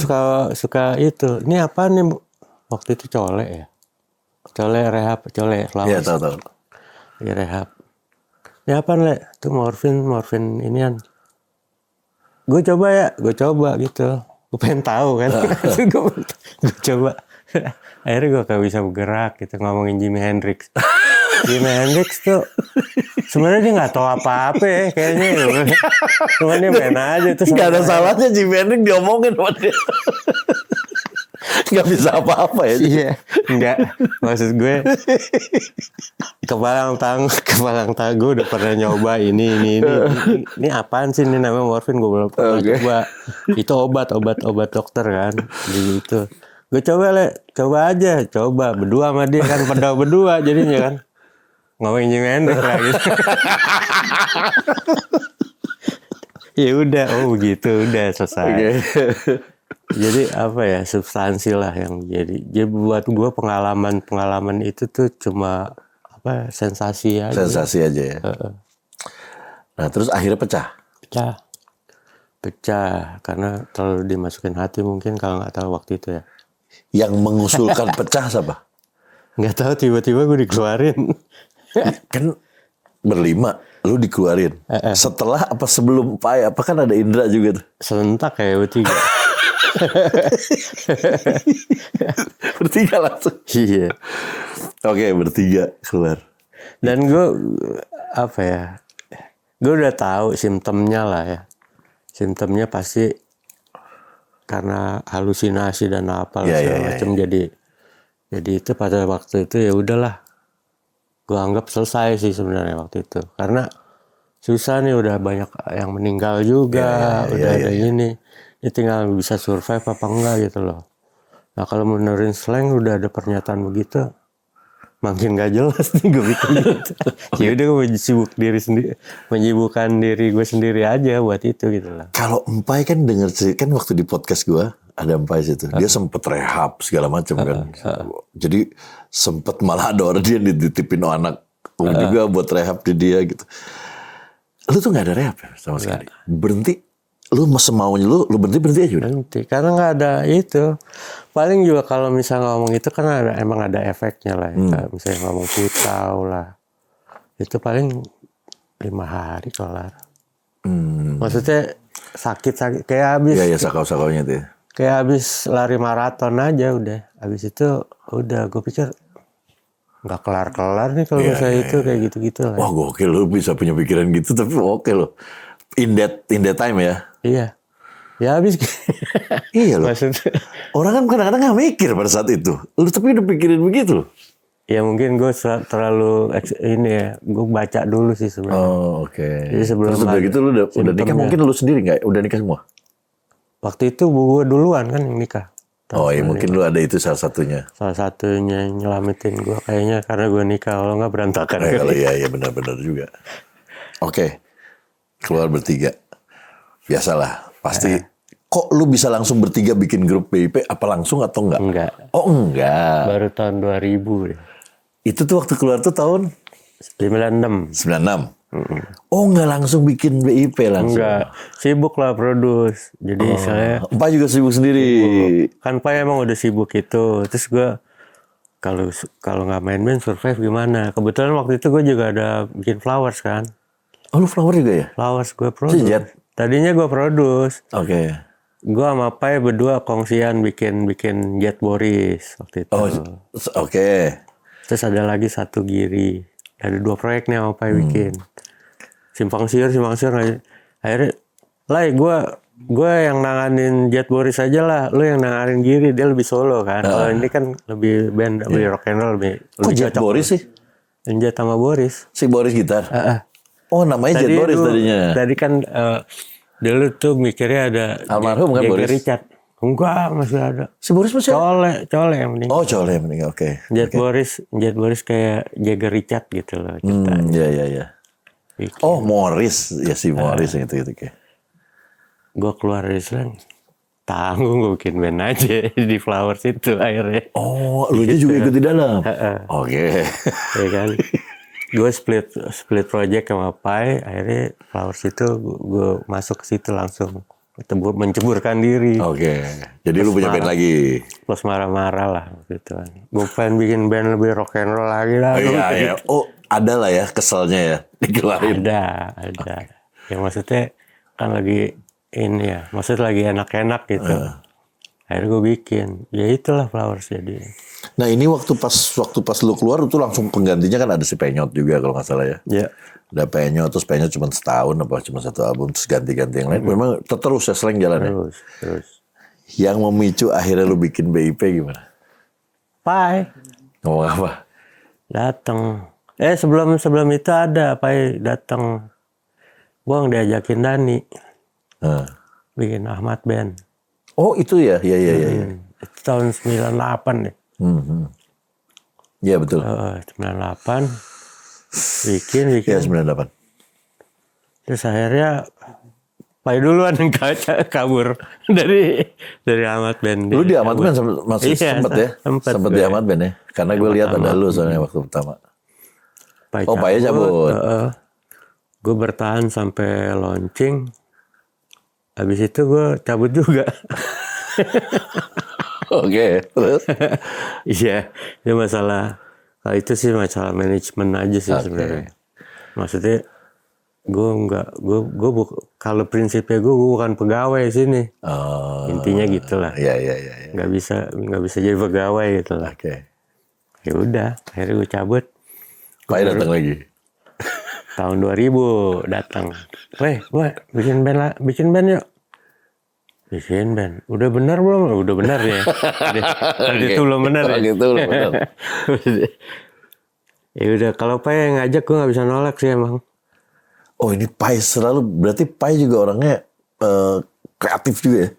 suka itu. Ini apa nih waktu itu Cole ya? Cole rehab, Cole Flowers. Iya tahu. Di rehab. Ini apa Le? Itu morfin inian. Gue coba gitu. Gue pengen tahu kan. gue coba. Akhirnya gue gak bisa bergerak gitu ngomongin Jimi Hendrix. Jimi Hendrix tuh sebenarnya dia nggak tahu apa-apa ya kayaknya. Cuman dia main aja tuh. Gak ada salahnya Jimi Hendrix diomongin sama dia. Gak bisa apa-apa ya. Iya, enggak. Maksud gue kepalang tang gue udah pernah nyoba ini apaan sih ini namanya morfin, gue belum pernah coba. Itu obat dokter kan gitu. Gue coba aja berdua sama dia kan, pada berdua jadinya kan ngomongin Jimi Hendrix lah gitu. Ya udah, begitu udah selesai. Jadi apa ya, substansi lah yang jadi buat gue pengalaman itu tuh cuma apa, sensasi aja. Sensasi aja ya. Nah terus akhirnya Pecah karena terlalu dimasukin hati mungkin, kalau nggak tahu waktu itu ya. Yang mengusulkan pecah siapa? Nggak tahu, tiba-tiba gue dikeluarin. Kan berlima, lu dikeluarin. Setelah apa sebelum Pai? Apa kan ada Indra juga tuh? Serentak kayak bertiga. Bertiga langsung. Iya. Oke, bertiga keluar. Dan gue apa ya? Gue udah tahu simptomnya lah ya. Simptomnya pasti karena halusinasi dan apa segala macam. Jadi itu pada waktu itu ya udahlah. Gue anggap selesai sih sebenarnya waktu itu. Karena susah nih, udah banyak yang meninggal juga, ada ini. Ini tinggal bisa survive apa enggak gitu loh. Nah kalau menerin slang udah ada pernyataan begitu, makin gak jelas nih gue bikin gitu. Ya udah gue menyibukkan diri gue sendiri aja buat itu gitu lah. Kalau Empai kan denger cerita, kan waktu di podcast gue ada Empai situ, dia sempet rehab segala macam kan. Jadi sempet malah ada orang dia dititipin anak juga buat rehab di dia gitu. Lu tuh nggak ada rehab ya sama sekali. Berhenti. Lu semaunya lu berhenti aja udah. Berhenti karena nggak ada itu. Paling juga kalau misalnya ngomong itu kan emang ada efeknya lah. Ya. Misalnya ngomong putau lah, itu paling 5 hari kelar. Maksudnya sakit kayak habis. Iya sakau-sakaunya tuh. Kayak habis lari maraton aja udah. Habis itu udah, gue pikir nggak kelar nih kalau misalnya itu kayak gitu-gitu lah. Wah gokil, lu bisa punya pikiran gitu, tapi oke loh. In that time ya. Iya. Ya habis. Iya loh. Maksudnya. Orang kan kadang-kadang nggak mikir pada saat itu. Lu tapi udah pikirin begitu loh. Ya mungkin gue terlalu ini ya. Gue baca dulu sih sebenarnya. Oh oke. Jadi sebelum terus udah gitu lu udah nikah, mungkin lu sendiri nggak? Udah nikah semua? Waktu itu gue duluan kan yang nikah. Oh iya mungkin lu ada itu salah satunya. Salah satunya yang nyelamatin gue kayaknya karena gue nikah. Kalau nggak berantakan. Kalau iya benar-benar juga. Oke. Keluar bertiga. Biasalah, pasti. Kok lu bisa langsung bertiga bikin grup BIP? Apa langsung atau enggak? Enggak. Oh enggak. Baru tahun 2000 deh. Itu tuh waktu keluar tuh tahun? 96. 96? Oh enggak langsung bikin BIP langsung? Enggak. Sibuk lah produce. Jadi saya... Empai juga sibuk sendiri? Sibuk. Kan Empai emang udah sibuk itu. Terus gue... Kalau nggak main-main survive gimana? Kebetulan waktu itu gue juga ada bikin Flowers kan. Oh lu Flower juga ya? Flowers gue produce. Jet? Tadinya gue produce. Oke. Gue sama Pai berdua kongsian bikin Jet Boris waktu itu. Oh oke. Terus ada lagi satu Giri. Ada 2 proyek nih sama Pai bikin. Simpang siur. Akhirnya lah gue yang nanganin Jet Boris aja lah. Lu yang nanganin Giri, dia lebih solo kan. Kalau ini kan lebih band, lebih rock and roll, lebih Jet Boris sih? Jet sama Boris. Si Boris gitar? Oh namanya Jet Boris tadinya. Tadi kan dulu tuh mikirnya ada almarhum kan Boris? Richard. Enggak, masih ada. Si Boris masih ada? Cole yang meninggal. Oh, Cole yang meninggal, oke. Jet Boris kayak Jagger Richard gitu loh ceritanya. Iya. Oh, Morris. Ya si Morris yang itu kayak. Gue keluar dari slang, tanggung gue bikin band aja di Flowers itu akhirnya. Oh, lu juga ikut di dalam? Oke. Ya kan. Gue split project sama Pai, akhirnya Flowers itu gue masuk ke situ langsung. Menceburkan diri. Oke. Jadi lu punya band lagi? Plus marah-marah lah gitu kan. Gue pengen bikin band lebih rock and roll lagi lah. Iya. Oh, ada lah ya keselnya ya dikeluarin. Ada. Ya maksudnya kan lagi ini ya, maksudnya lagi enak-enak gitu. Akhirnya gue bikin, ya itulah Flowers jadi. Nah ini waktu pas lu keluar itu langsung penggantinya kan ada si Penyot juga kalau nggak salah ya. Iya. Ada Penyot, terus Penyot cuma setahun apa cuma satu album, terus ganti-ganti yang lain. Memang terus ya Slang jalannya. Terus. Yang memicu akhirnya lu bikin BIP gimana? Pai Ngomong apa? datang. Sebelum itu ada Pai datang. Gue diajakin Dani bikin Ahmad Band. Oh itu ya, iya. Itu tahun 98 deh. Iya betul. 98 bikin. Iya 98. Terus akhirnya Pai duluan yang kabur dari Ahmad Band. Lu di Ahmad Band masih sempet ya? Sempet di Ahmad Band ya? Karena gue lihat ada lu soalnya waktu pertama. Pai cabut. Gue bertahan sampai launching. Habis itu gue cabut juga. Oke, terus? Iya, itu masalah. Kalau itu sih masalah manajemen aja sih sebenarnya. Maksudnya gue kalau prinsipnya gue bukan pegawai sini. Intinya gitulah. Iya. Nggak bisa jadi pegawai gitu lah. Oke. Ya udah, akhirnya gue cabut. Pai datang lagi. Tahun 2000 datang. Weh, bikin band yuk. Bikin band. Udah benar belum? Udah benar ya. Tadi itu belum benar ya. Gitu belum benar. Ya udah, kalau Pai yang ngajak gue nggak bisa nolak sih emang. Oh ini Pai berarti Pai juga orangnya kreatif juga ya.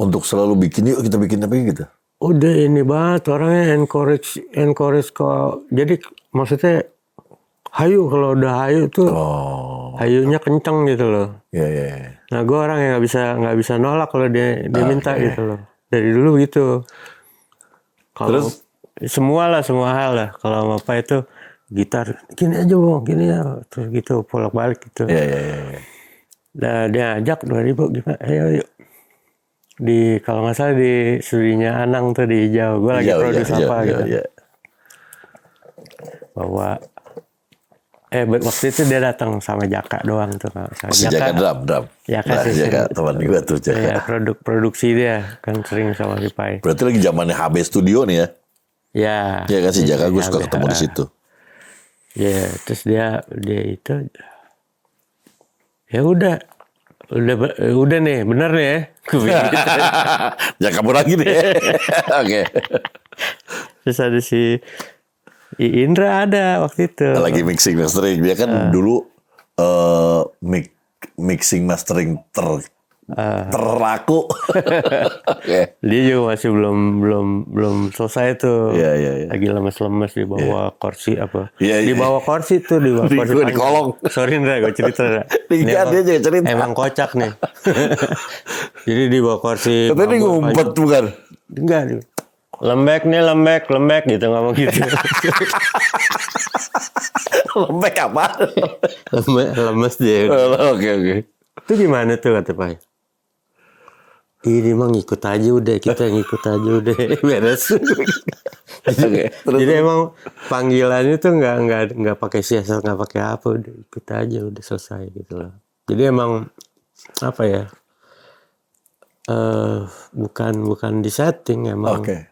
Untuk selalu bikin, yuk kita bikin apa gitu. Udah ini banget, orangnya encourage kok. Jadi maksudnya hayu, kalau udah hayu tuh hayunya kenceng gitu loh. Iya. Nah gue orang yang nggak bisa nolak kalau dia minta gitu loh. Dari dulu gitu. Kalau semua hal lah. Kalau sama Pai itu gitar, gini aja bang, gini ya, terus gitu bolak-balik gitu. Iya. Nah dia ajak 2000 gimana? Ayo yuk. Kalau nggak salah di studinya Anang tuh di Hijau. Gue lagi produce apa gitu. Iya. Bahwa waktu itu dia datang sama Jaka doang tuh. Jaka drum. Jaka teman gue tuh Jaka. Ya, produksi dia kan sering sama si Pai. Berarti lagi zamannya HB Studio nih ya? Ya. Iya kan si Jaka, gue suka ketemu di situ. Ya, terus dia itu ya udah nih, bener nih ya. Jangan kabur lagi deh. Oke. Terus ada si Indra ada waktu itu. Lagi mixing mastering. Dia kan dulu mixing mastering terlaku. Okay. Dia juga masih belum selesai tuh. Iya. Lagi lemes-lemes di bawah kursi apa? Iya. Di bawah kursi tuh, di bawah kursi di kolong. Sorry Indra, gue cerita. Dia juga cerita. Emang kocak nih. Jadi di bawah kursi. Katanya dia ngumpet bukan? Enggak. Lembek gitu ngomong gitu. Lembek apa? Lemes dia. Oke. Itu gimana tuh kata Pai? Ini mah ngikut aja udah, kita ngikut aja udah, beres. Jadi emang panggilannya tuh nggak pakai siasat, nggak pakai apa, udah ikut aja udah selesai gitu loh. Jadi emang apa ya? Bukan di setting emang. Oke.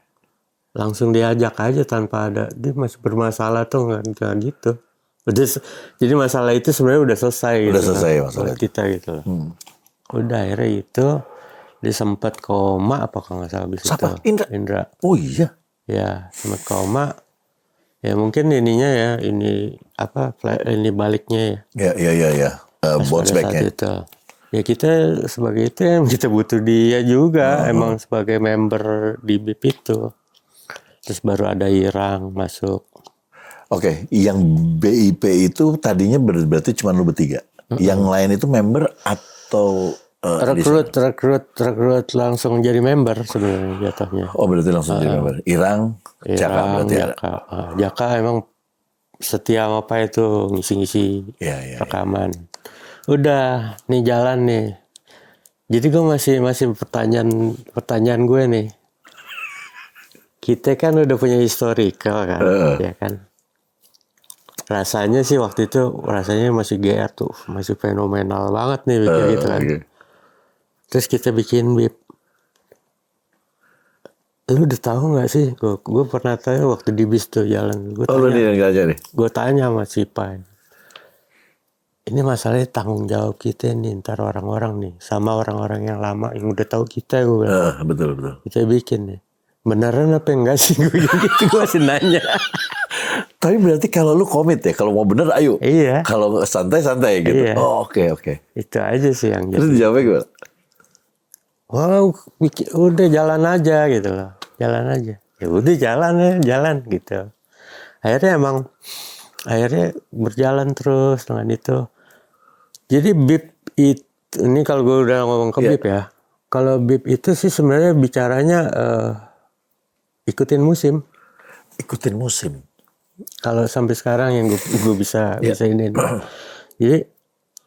Langsung diajak aja tanpa ada dia masih bermasalah tuh nggak gitu. Jadi masalah itu sebenarnya udah selesai. Udah gitu selesai kan, masalah kita gitu loh. Udah akhirnya itu dia sempat koma apa kalau nggak salah habis Siapa? itu. Indra. Oh iya. Ya sempat koma. Ya mungkin ininya ya ini baliknya ya. Ya. Bounce back-nya. Ya kita sebagai itu kita butuh dia juga, emang sebagai member di BIP itu. Terus baru ada Irang masuk. Oke, yang BIP itu tadinya berarti cuma lu bertiga. Yang lain itu member atau Rekrut langsung jadi member sebenarnya jatuhnya. Oh, berarti langsung jadi member. Irang, Jaka berarti ada. Jaka emang setia apa itu ngisi-ngisi Iya. rekaman. Udah, nih jalan nih. Jadi gue masih pertanyaan gue nih. Kita kan udah punya historical kan, ya kan. Rasanya sih waktu itu masih GR tuh, masih fenomenal banget nih bikin gitu kan. Okay. Terus kita bikin BIP. Lu udah tahu nggak sih? Gue pernah tanya waktu di bis tuh jalan. Lu nih yang aja nih. Gue tanya sama si Pai. Ini masalahnya tanggung jawab kita nih, ntar orang-orang nih, sama orang-orang yang lama yang udah tahu kita, gue bilang. Betul. Kita bikin nih. Beneran apa enggak sih? Gue gitu, gue masih nanya. Tapi berarti kalau lu komit ya, kalau mau bener ayo. Iya. Kalau santai-santai gitu. Iya. Oh, oke. Itu aja sih yang Terus jadi. dijawabnya gimana? Wow, udah jalan aja gitu loh. Jalan aja. Ya udah jalan gitu. Akhirnya berjalan terus dengan itu. Jadi BIP itu, ini kalau gue udah ngomong ke BIP ya. Kalau BIP itu sih sebenarnya bicaranya ikutin musim. Ikutin musim. Kalau sampai sekarang yang gue bisa ini. Jadi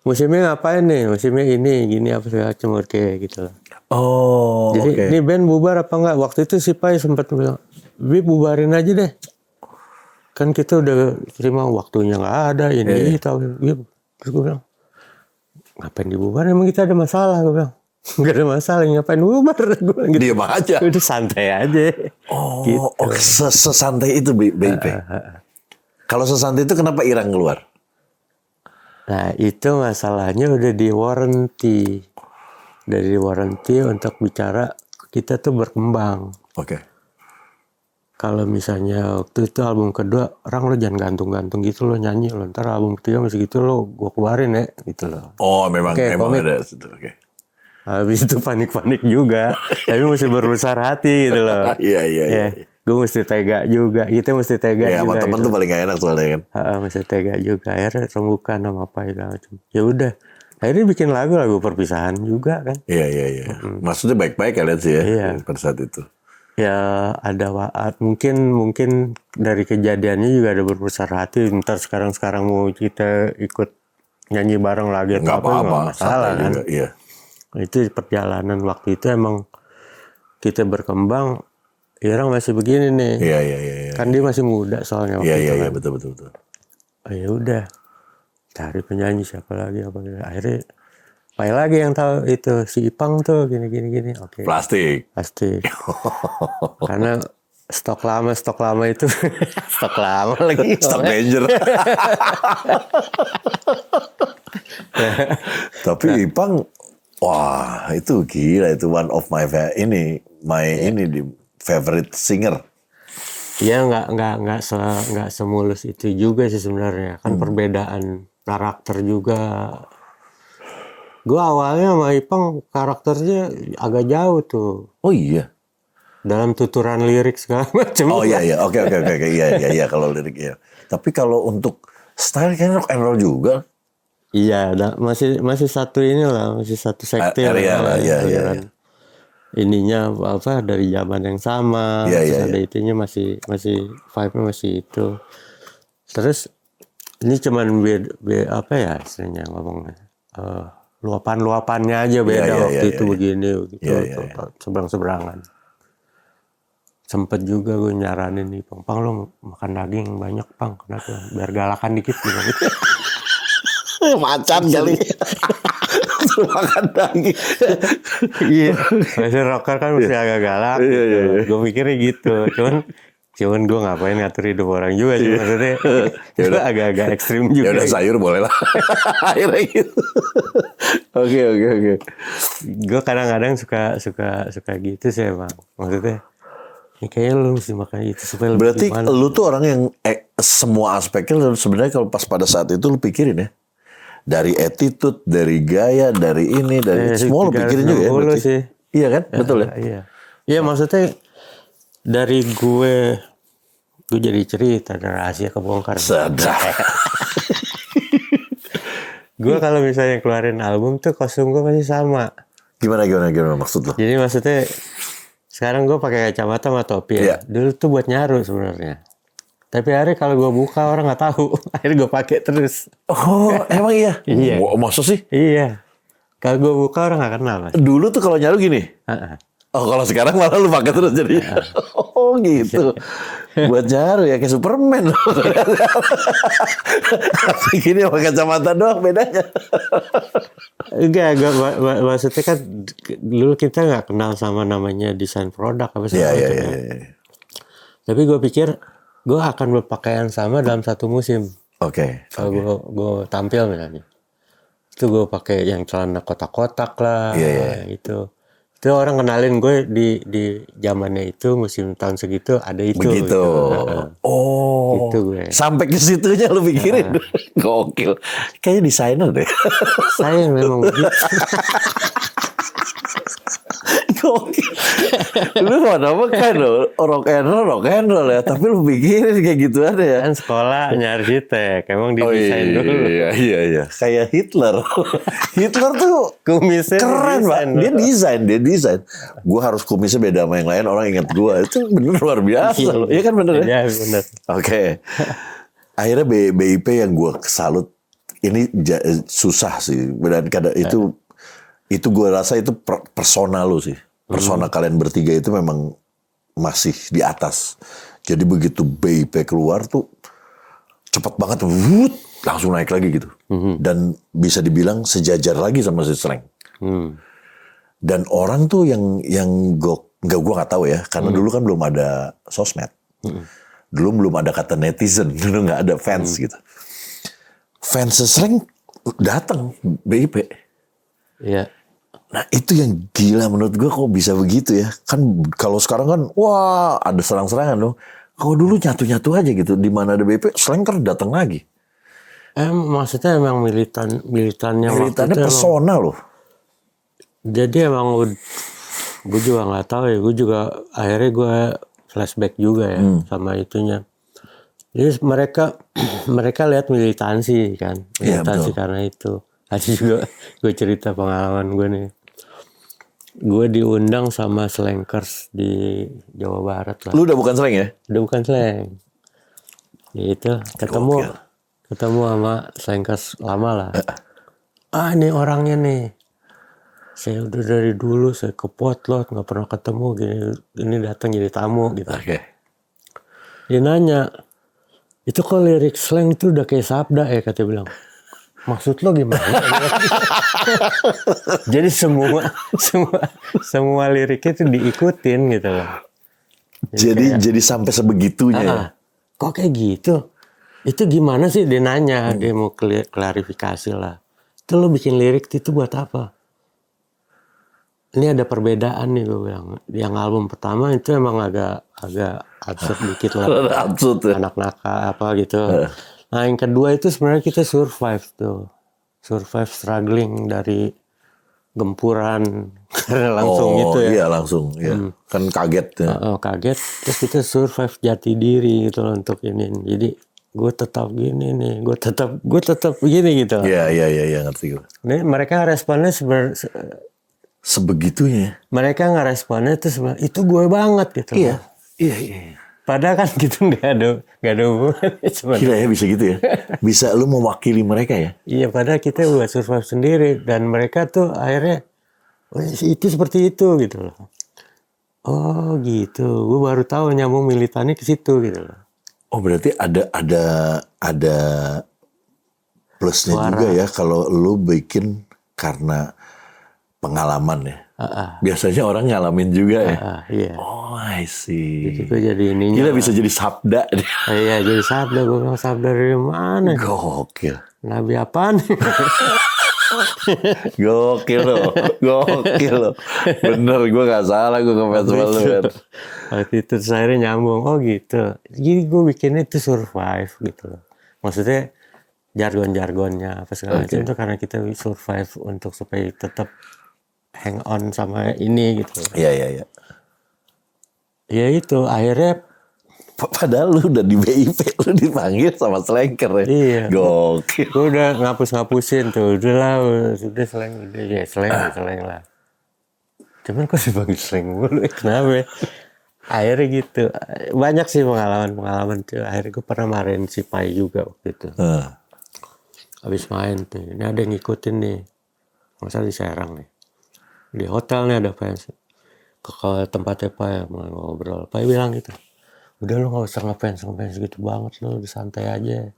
musimnya ngapain nih? Musimnya ini, gini apa segala macam kayak gitu loh. Oh, jadi ini band bubar apa enggak? Waktu itu si Pai sempat bilang, BIP bubarin aja deh. Kan kita udah terima waktunya nggak ada, ini itu. Terus gue bilang, ngapain dibubarin? Emang kita ada masalah? Gue bilang, nggak ada masalah, ngapain bubar? Gue bilang gitu. Diam aja. Udah santai aja. Oh, gitu. Sesantai itu BIP. Kalau sesantai itu kenapa Irang keluar? Nah itu masalahnya udah di warranty. Dari warranty untuk bicara kita tuh berkembang. Oke. Kalau misalnya waktu itu album kedua, orang lo jangan gantung-gantung gitu lo nyanyi lo. Ntar album ketiga masih gitu lo gue keluarin ya gitu loh. Oh memang komit. ada situ. Oke. Habis itu panik-panik juga. Tapi mesti berbesar hati gitu loh. Iya. Gue mesti tega juga. Kita mesti tega ya, juga. Ya sama temen gitu. tuh paling gak enak soalnya kan. Mesti tega juga. Akhirnya rembukan sama apa segala macam. Ya udah. Akhirnya bikin lagu perpisahan juga kan. Iya. Maksudnya baik-baik kalian sih ya pada saat itu. Ya ada mungkin dari kejadiannya juga ada berbesar hati. Ntar sekarang mau kita ikut nyanyi bareng lagi atau apa nggak masalah kan. Juga, iya. Itu perjalanan waktu itu emang kita berkembang. Irang masih begini nih. Iya. Kan dia masih muda soalnya waktu itu. Iya betul. Oh, ya udah. Cari penyanyi siapa lagi apa gitu. Akhirnya Pai lagi yang tahu itu si Ipang tuh gini. Oke. Plastik. Karena stok lama itu stok lama lagi. Stok danger. Tapi Ipang wah itu gila itu one of my ini favorite singer. Ya nggak semulus itu juga sih sebenarnya kan perbedaan karakter juga. Gue awalnya sama Ipang karakternya agak jauh tuh. Oh iya. Dalam tuturan lirik segala macam. Oh iya oke iya kalau lirik ya. Tapi kalau untuk style kayaknya rock and roll juga. Iya, masih satu inilah, masih satu sekte lah. Iya. Ininya apa dari zaman yang sama. Terus ada itunya masih vibe-nya masih itu. Terus ini cuman apa ya istilahnya ngomongnya. Luapannya aja beda waktu itu begini begitu seberang-seberangan. Sempet juga gue nyaranin nih, Pang lo makan daging banyak Pang, kenapa? Biar galakan dikit gitu. Macan kali. Makan daging. Iya, masih rocker kan mesti agak galak. Iya. Gue mikirnya gitu, cuman gue ngapain ngatur hidup orang juga sih maksudnya. Itu agak-agak ekstrim juga. Ya udah sayur boleh lah. Akhirnya gitu. Oke. Gue kadang-kadang suka gitu sih emang. Maksudnya, ini kayaknya lu mesti makan itu supaya lebih berarti gimana. Lu tuh orang yang semua aspeknya sebenarnya kalau pas pada saat itu lu pikirin ya. Dari attitude, dari gaya, dari ini, dari semua lu pikirin juga ya. 360 berarti. sih. Iya kan? Betul ya? Iya. Iya maksudnya dari gue jadi cerita, ada rahasia kebongkar. Sadar. Gue kalau misalnya keluarin album tuh kostum gue pasti sama. Gimana maksud lo? Jadi maksudnya sekarang gue pakai kacamata sama topi ya. Iya. Dulu tuh buat nyaru sebenarnya. Tapi akhirnya kalau gue buka orang nggak tahu. Akhirnya gue pakai terus. Oh, emang iya? Iya. Wah, masa sih? Iya. Kalau gue buka orang nggak kenal Mas. Dulu tuh kalau nyaru gini. Heeh. Oh, kalau sekarang malah lu pakai terus jadi. Oh, gitu. Buat nyaru ya kayak Superman loh. Gini pakai kacamata doang bedanya. Enggak, maksudnya kan dulu kita nggak kenal sama namanya desain produk apa segala Iya. macam ya. Tapi gue pikir gue akan berpakaian sama dalam satu musim. Oke. Kalau gue tampil misalnya, itu gue pakai yang celana kotak-kotak lah, Iya. gitu. Itu orang kenalin gue di zamannya itu musim tahun segitu ada itu. Begitu. Gitu. Oh. Itu gue. Sampai ke situnya lu pikirin. Gokil. Kayaknya desainer deh. Saya memang begitu. Gokil. Lu mana kan lo rock and roll ya. Tapi lu pikirin kayak gitu ada ya. Kan sekolah nyari arsitek, emang Oh didesain dulu. iya. Kayak Hitler. Hitler tuh Kumisnya keren, Pak. didesain Dia desain. Gue harus kumisnya beda sama yang lain. Orang ingat gue. Itu bener luar biasa loh. Iya kan bener ya? Iya bener. Oke. Akhirnya BIP yang gue salut. Ini susah sih. Dan kadang itu gue rasa itu persona lu sih. Persona kalian bertiga itu memang masih di atas. Jadi begitu BIP keluar tuh cepat banget, langsung naik lagi gitu. Dan bisa dibilang sejajar lagi sama si Slank. Dan orang tuh yang gue nggak tahu ya, karena dulu kan belum ada sosmed. Dulu belum ada kata netizen, dulu nggak ada fans gitu. Fans Slank datang BIP. Iya. Nah itu yang gila menurut gue, kok bisa begitu ya. Kan kalau sekarang kan wah ada serang-serangan dong. Kalau dulu nyatu-nyatu aja gitu. Di mana ada BP, Slanker datang lagi. Maksudnya emang militannya Militannya persona loh. Jadi emang gue juga nggak tahu ya. Gue juga akhirnya gue flashback juga ya sama itunya. Jadi mereka lihat militansi kan. Militansi karena itu. Ada juga gue cerita pengalaman gue nih. Gue diundang sama Slankers di Jawa Barat lah. Lu udah bukan Slank ya? Udah bukan Slank. Ya itu ketemu sama Slankers lama lah. Ini orangnya nih. Saya udah dari dulu saya ke Potlot nggak pernah ketemu gini. Ini datang jadi tamu gitu. Oke. Dia nanya, itu kok lirik slang itu udah kayak sabda ya, katanya bilang. Maksud lo gimana? Jadi semua liriknya itu diikutin gitu loh. Jadi sampai sebegitunya ya? Kok kayak gitu? Itu gimana sih, dia nanya, dia mau klarifikasi lah. Itu lo bikin lirik itu buat apa? Ini ada perbedaan nih gue bilang. Yang album pertama itu emang agak absurd dikit lah. Absurd ya? Anak nakal apa gitu. Nah yang kedua itu sebenarnya kita survive tuh. Survive struggling dari gempuran. Karena langsung gitu ya. Iya langsung. Iya. Kan kaget ya. Kaget. Terus kita survive jati diri gitu loh untuk ini. Jadi gue tetap gini nih. Gue tetap begini gitu. Iya ngerti gue. Nih, mereka responnya Sebegitunya. Mereka nggak responnya itu gue banget gitu. Iya. Padahal kan gitu nggak ada hubungannya. Gila ya bisa gitu ya. Bisa lu mewakili mereka ya. Iya, padahal kita buat survive sendiri dan mereka tuh akhirnya itu seperti itu gitu loh. Oh gitu. Gue baru tahu nyambung militannya ke situ gitu loh. Oh berarti ada plusnya juga ya kalau lu bikin karena pengalaman ya. Biasanya orang ngalamin juga ya. Iya. Oh, I see. Jadi gue jadi ininya. Gila bisa jadi sabda. Iya, jadi sabda. Gue bilang sabda dari mana? Gokil. Nabi apaan? Gokil loh. Bener, gue gak salah. Gue ngefans sama lu. Waktu itu akhirnya nyambung. Oh gitu. Jadi gue bikinnya itu survive gitu loh. Maksudnya jargon-jargonnya apa segala macam itu karena kita survive untuk supaya tetap hang on sama ini gitu. Iya. Ya itu akhirnya Padahal lu udah di BIP, lu dipanggil sama Slanker ya. iya. Gokil. Gue udah ngapus-ngapusin tuh, udah slang, udah ya slang lah. Cuman kok dipanggil slang mulu, kenapa ya? Akhirnya gitu, banyak sih pengalaman tuh. Akhirnya gue pernah marahin si Pai juga waktu itu. Habis main tuh, ini ada yang ngikutin nih, masa di Serang nih. Di hotel nih ada fans. Ke tempatnya Pai mulai ngobrol. Pai bilang gitu, udah lu gak usah ngefans gitu banget, lu santai aja.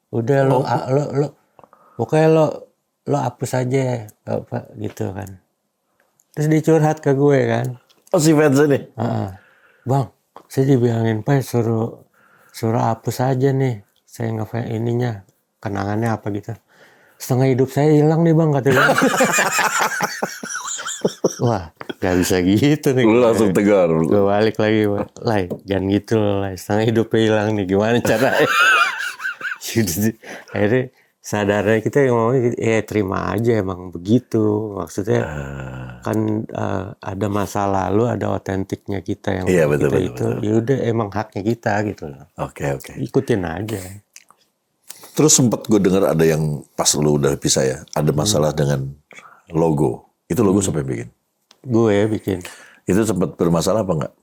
Udah lo pokoknya lo hapus aja apa gitu kan. Terus dia curhat ke gue kan. Oh si fans ini? Bang, saya dibilangin Pak suruh hapus aja nih. Saya ngefans ininya, kenangannya apa gitu. Setengah hidup saya hilang nih bang katanya. Wah, gak bisa gitu nih. Lu langsung tegar. Gue balik lagi, Lai, jangan gitu Lai. Setengah hidupnya hilang nih, gimana caranya? Akhirnya sadarnya kita ngomongnya, terima aja emang begitu. Maksudnya kan ada masa lalu, ada otentiknya kita yang betul. Ya udah emang haknya kita gitu loh. Oke. Ikutin aja. Terus sempat gue dengar ada yang pas lu udah pisah ya, ada masalah dengan logo. Itu logo siapa yang bikin? Gue bikin. Itu sempat bermasalah apa enggak?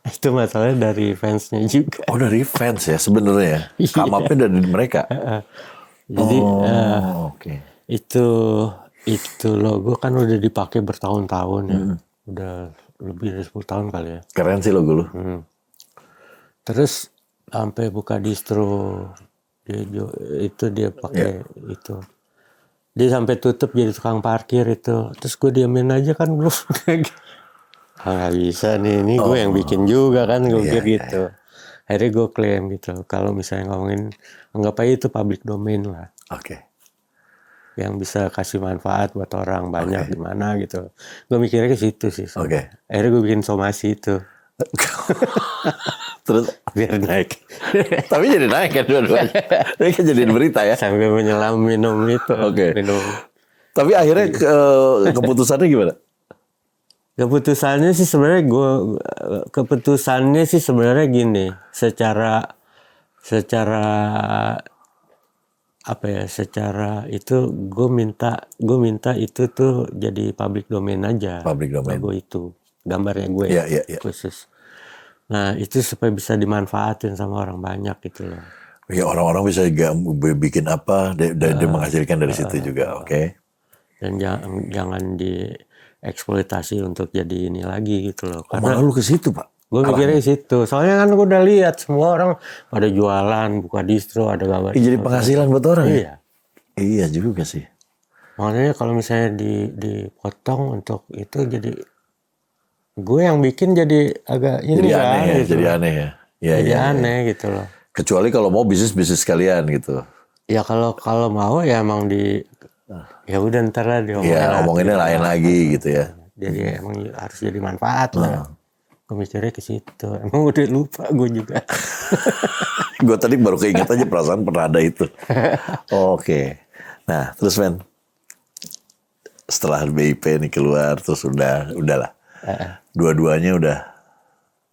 Itu masalahnya dari fansnya juga. Oh dari fans ya sebenarnya. Come-up-nya dari mereka. Jadi oke. Itu logo kan udah dipakai bertahun-tahun ya. Udah lebih dari 10 tahun kali ya. Keren sih logo lu. Terus sampai buka distro dia pakai itu. Dia sampai tutup jadi tukang parkir itu. Terus gue diamin aja kan belum. Nggak bisa nih, ini gue yang bikin juga kan, gue pikir gitu. Akhirnya gue klaim gitu. Kalau misalnya ngomongin, anggap aja itu public domain lah. Oke. Yang bisa kasih manfaat buat orang banyak gimana gitu. Gue mikirnya ke situ sih. Oke. Akhirnya gue bikin somasi itu. Terus biar naik. Tapi jadi naik kan dua-duanya. Ini kan jadi berita ya. Sambil menyelam minum itu. Oke. Minum. Tapi akhirnya keputusannya gimana? Keputusannya sih sebenarnya gini, secara itu gue minta itu tuh jadi public domain aja. Public domain. Logo itu, gambarnya gue khusus. Nah itu supaya bisa dimanfaatin sama orang banyak gitu loh. Ya orang-orang bisa bikin apa, dia menghasilkan dari situ juga, oke. Dan jangan dieksploitasi untuk jadi ini lagi gitu loh. Karena lu ke situ Pak? Gue mikirnya ke situ. Soalnya kan gue udah lihat semua orang pada jualan, buka distro, ada gambar. Jadi penghasilan buat orang ya? Iya. Iya juga sih. Makanya kalau misalnya dipotong untuk itu jadi gue yang bikin jadi agak ini jadi aneh ya, gitu. Jadi aneh ya. Jadi aneh gitu loh. Kecuali kalau mau bisnis sekalian gitu. Ya kalau mau ya emang ya udah ntar lah ngomonginnya lain lagi gitu ya. Jadi emang harus jadi manfaat lah. Gue mikirnya ke situ. Emang udah lupa gue juga. Gue tadi baru keinget aja perasaan pernah ada itu. Oke. Nah terus men, setelah BIP nih keluar terus udahlah. Dua-duanya udah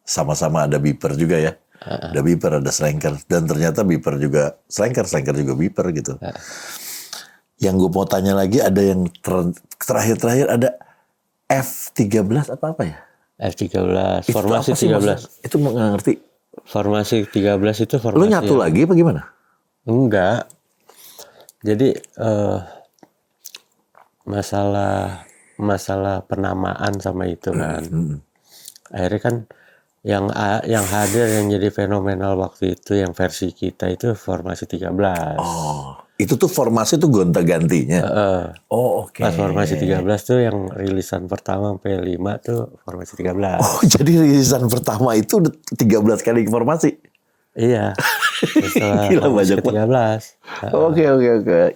sama-sama ada beeper juga ya. Ada beeper, ada slanker. Dan ternyata beeper juga slanker juga beeper gitu. Yang gue mau tanya lagi ada yang terakhir ada F13 apa ya? F13, formasi 13. Itu nggak ngerti. Formasi 13 itu formasi. Lu nyatu lagi apa gimana? Enggak. Jadi masalah penamaan sama itu kan. Akhirnya kan yang hadir yang jadi fenomenal waktu itu yang versi kita itu formasi 13. Oh, itu tuh formasi tuh gonta-gantinya. Oke. Pas formasi 13 tuh yang rilisan pertama sampai 5 tuh formasi 13. Oh, jadi rilisan pertama itu 13 kali formasi. Iya. Gila banyak banget. 13. Oke.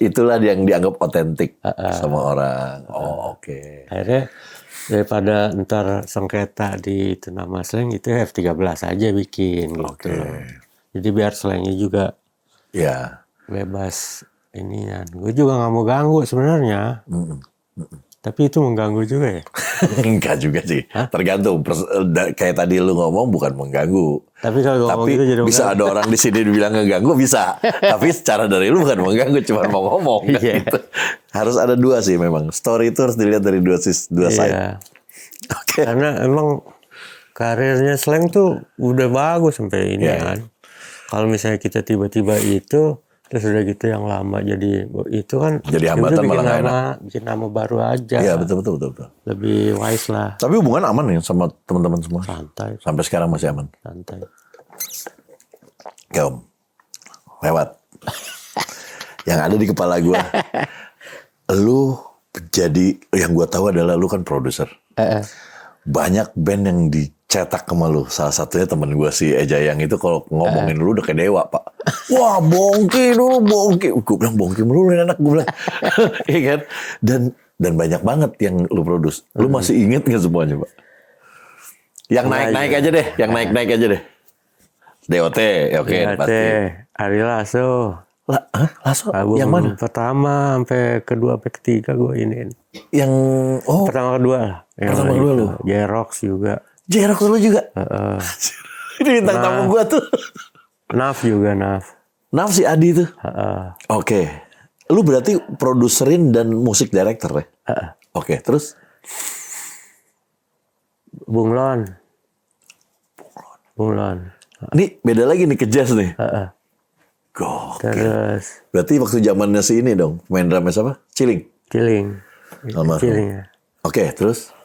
Itulah yang dianggap otentik sama orang. Oke. Akhirnya daripada ntar sengketa di itu nama slang itu F13 aja bikin gitu. Jadi biar slangnya juga. Ya. bebas inian. Gue juga nggak mau ganggu sebenarnya. Tapi itu mengganggu juga ya. Enggak juga sih. Tergantung. Kayak tadi lu ngomong bukan mengganggu. Tapi kalau ngomong Tapi gitu jadi bisa ada orang di sini dibilang ngeganggu bisa. Tapi secara dari lu bukan mengganggu, cuma mau ngomong. Kan, Iya. gitu. Harus ada dua sih memang. Story itu harus dilihat dari dua side. Iya. Oke. Karena emang karirnya Slank tuh udah bagus sampai ini Iya. kan. Kalau misalnya kita tiba-tiba itu terus udah gitu yang lama jadi itu kan Jadi ya hambatan udah bikin malah nggak nama, bikin nama baru aja. Iya betul. Lebih wise lah. Tapi hubungan aman nih sama teman-teman semua. Santai, Sampai sekarang masih aman. santai. Oke Om. Lewat. Yang ada di kepala gue. Lu jadi, yang gue tahu adalah lu kan produser. Banyak band yang dicetak sama lu. Salah satunya temen gue si Eja yang itu kalau ngomongin lu udah kayak dewa pak. Wah Bongki dulu Bongki. Gue bilang Bongki melulu enak gue bilang. Iya kan. Dan banyak banget yang lu produce. Lu masih inget gak semuanya pak? Yang naik-naik aja deh. Yang naik-naik aja deh. DOT. Ya, oke pasti. Ari Lasso. Lasso? Album Yang mana? pertama sampai kedua sampai ketiga gue iniin. Yang Pertama kedua lah. Pertama kedua lu. Jerox juga. Jerox lu juga. Ini bintang tamu gue tuh. Naf juga Naf. Naf si Adi tuh. Oke. Lu berarti produserin dan musik director ya? Oke, terus? Bunglon. Ini beda lagi nih ke jazz nih. Gokil. Terus Berarti waktu zamannya si ini dong, main drumnya siapa? Ciling. Ciling. Almarhum. Ciling ya. Oke, terus?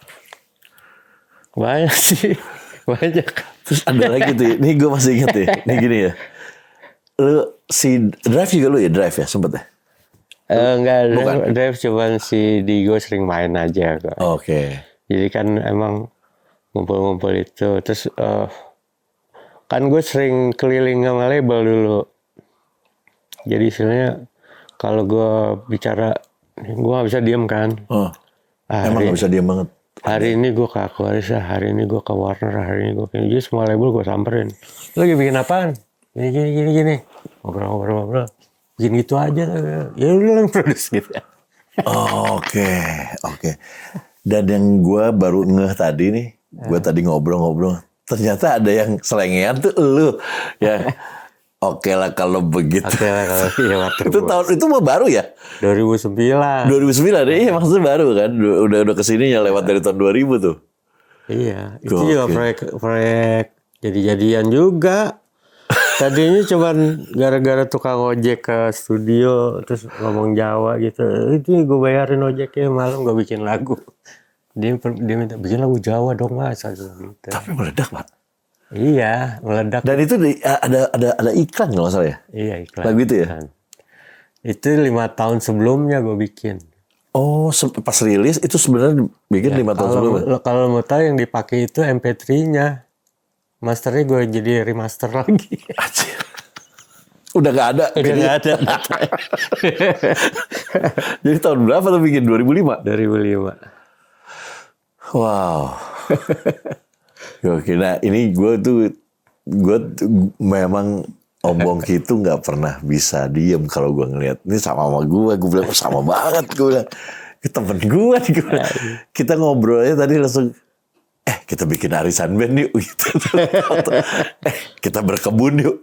Banyak sih. Banyak. Terus ada lagi tuh, ini gue masih inget ya. Ini gini ya. Lu si Drive juga lu ya? Drive ya, sempet ya? Enggak, Bukan. Drive cuman si Digo sering main aja kok. Oke. Jadi kan emang ngumpul-ngumpul itu. Terus kan gue sering keliling sama label dulu. Jadi istilahnya kalau gue bicara, gue gak bisa diem kan. Emang gak bisa diam banget. Hari ini gue ke Aquarisa, hari ini gue ke Warner, hari ini gue ke... Jadi semua label gue samperin. Lu lagi bikin apaan? Gini. Ngobrol. Bikin gitu aja. Ya udah lah produce gitu. Oke. Dan yang gue baru ngeh tadi nih, gue tadi ngobrol-ngobrol, ternyata ada yang selengean tuh lu. Ya, oke lah kalau begitu. Oke lah kalau iya Warner. Itu tahun itu mah baru ya? 2009. 2009 iya maksudnya baru kan? Udah kesini ya lewat dari tahun 2000 tuh. Iya, itu juga proyek jadi-jadian juga. Tadinya cuman gara-gara tukang ojek ke studio terus ngomong Jawa gitu. Itu gue bayarin ojeknya malam gue bikin lagu. Dia minta bikin lagu Jawa dong mas. Gitu. Tapi meledak pak. Iya, meledak. Dan itu ada iklan kalau nggak salah ya? Iya iklan. Lagu itu ya? Iklan. Itu 5 tahun sebelumnya gue bikin. Oh pas rilis itu sebenarnya bikin 5 tahun sebelumnya? Kalau mau tahu yang dipakai itu MP3-nya. Masternya gue jadi remaster lagi. Anjir. Udah gak ada. Udah nggak ada. Jadi tahun berapa tuh bikin? 2005? 2005. Wow. Oke, nah ini gue memang Om Bongki itu nggak pernah bisa diem kalau gue ngeliat. Ini sama gue bilang sama banget, gue bilang. Temen gue nih, gue bilang. Kita ngobrolnya tadi langsung, kita bikin arisan band yuk gitu. Kita berkebun yuk.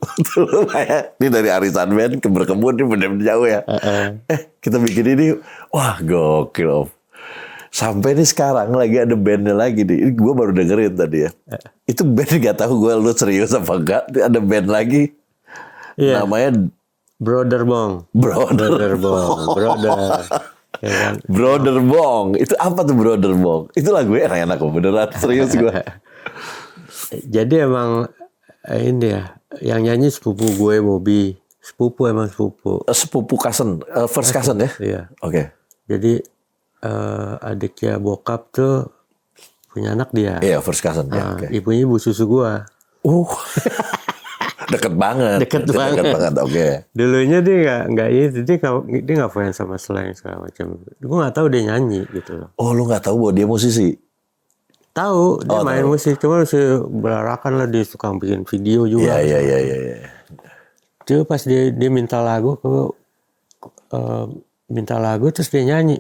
Ini dari arisan band ke berkebun ini bener-bener jauh ya. Kita bikin ini yuk. Wah gokil Om. Sampai nih sekarang lagi ada bandnya lagi nih. Ini gue baru dengerin tadi ya. Itu band gak tahu gue lu serius apa enggak. Ada band lagi. Iya. Namanya Brother Bong. Brother Ya kan? Brother Bong. Itu apa tuh Brother Bong? Itu lagunya enak-enak kok. Beneran serius gue. Jadi emang ini ya. Yang nyanyi sepupu gue Bobby. Emang sepupu. Sepupu cousin. First cousin ya? Iya. Oke. Jadi adiknya bokap tuh punya anak dia. Iya first cousin. Ya, oke. Ibunya ibu susu gua. Deket banget. Deket banget. Oke. Dulunya dia nggak itu dia nggak fans sama Slank segala macam. Gue nggak tahu dia nyanyi gitu loh. Oh lu nggak tahu bahwa dia musisi? Tahu dia main musik, cuma masih belarakan lah, dia suka bikin video juga. Iya. Coba pas dia minta lagu, minta lagu terus dia nyanyi.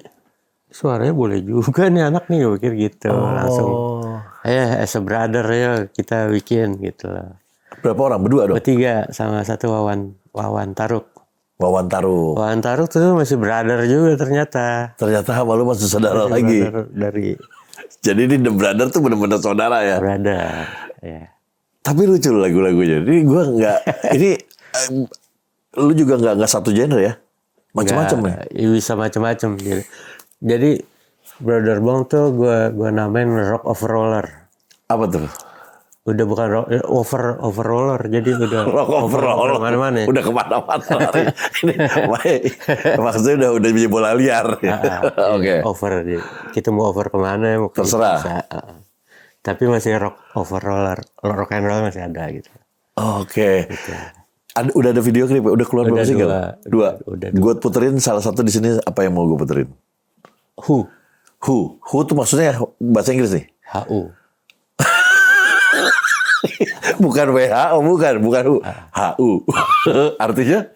Suaranya boleh juga nih anak nih, gue pikir gitu. Langsung, as a brother ya kita bikin gitu loh. Berapa orang? Berdua dong? Bertiga sama satu Wawan Taruk. Wawan Taruk. Wawan Taruk tuh masih brother juga ternyata. Ternyata malu masih saudara lagi. Dari Jadi ini The Brother tuh bener-bener saudara ya. brother, ya. Tapi lucu loh lagu-lagunya. Ini gue nggak. Ini lu juga nggak satu genre ya? Macam-macam ya. Bisa macam-macam. Jadi Brother Bong tuh gue namain rock over roller. Apa tuh? Udah bukan rock, over roller, jadi udah Rock over roller. Mana-mana. Udah kemana-mana. Ini maksudnya udah jadi bola liar. Oke. Over, kita mau over kemana? Mau Terserah. Bisa, tapi masih rock over rock and roll masih ada gitu. Oke. Udah ada video klip, udah keluar berapa single? Dua. Gue puterin salah satu di sini. Apa yang mau gue puterin? Who tuh maksudnya bahasa Inggris nih? HU. Bukan WHO, bukan HU. Artinya?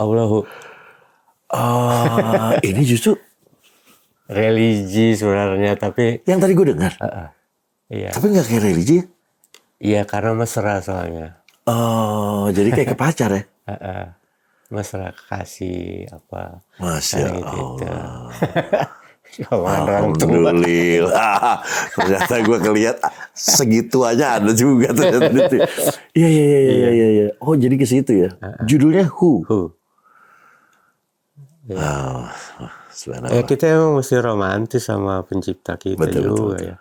Allahu. Ini justru Religi sebenarnya, tapi yang tadi gue dengar. iya. Tapi nggak kayak religi ya? Iya, karena mesra soalnya. Jadi kayak ke pacar ya? Mesra kasih apa? Masya gitu. Alhamdulillah. Ternyata gue kelihat segitu aja ada juga ternyata. Iya. Oh jadi ke situ ya. Judulnya Who. Ya, kita emang mesti romantis sama pencipta kita betul. Ya.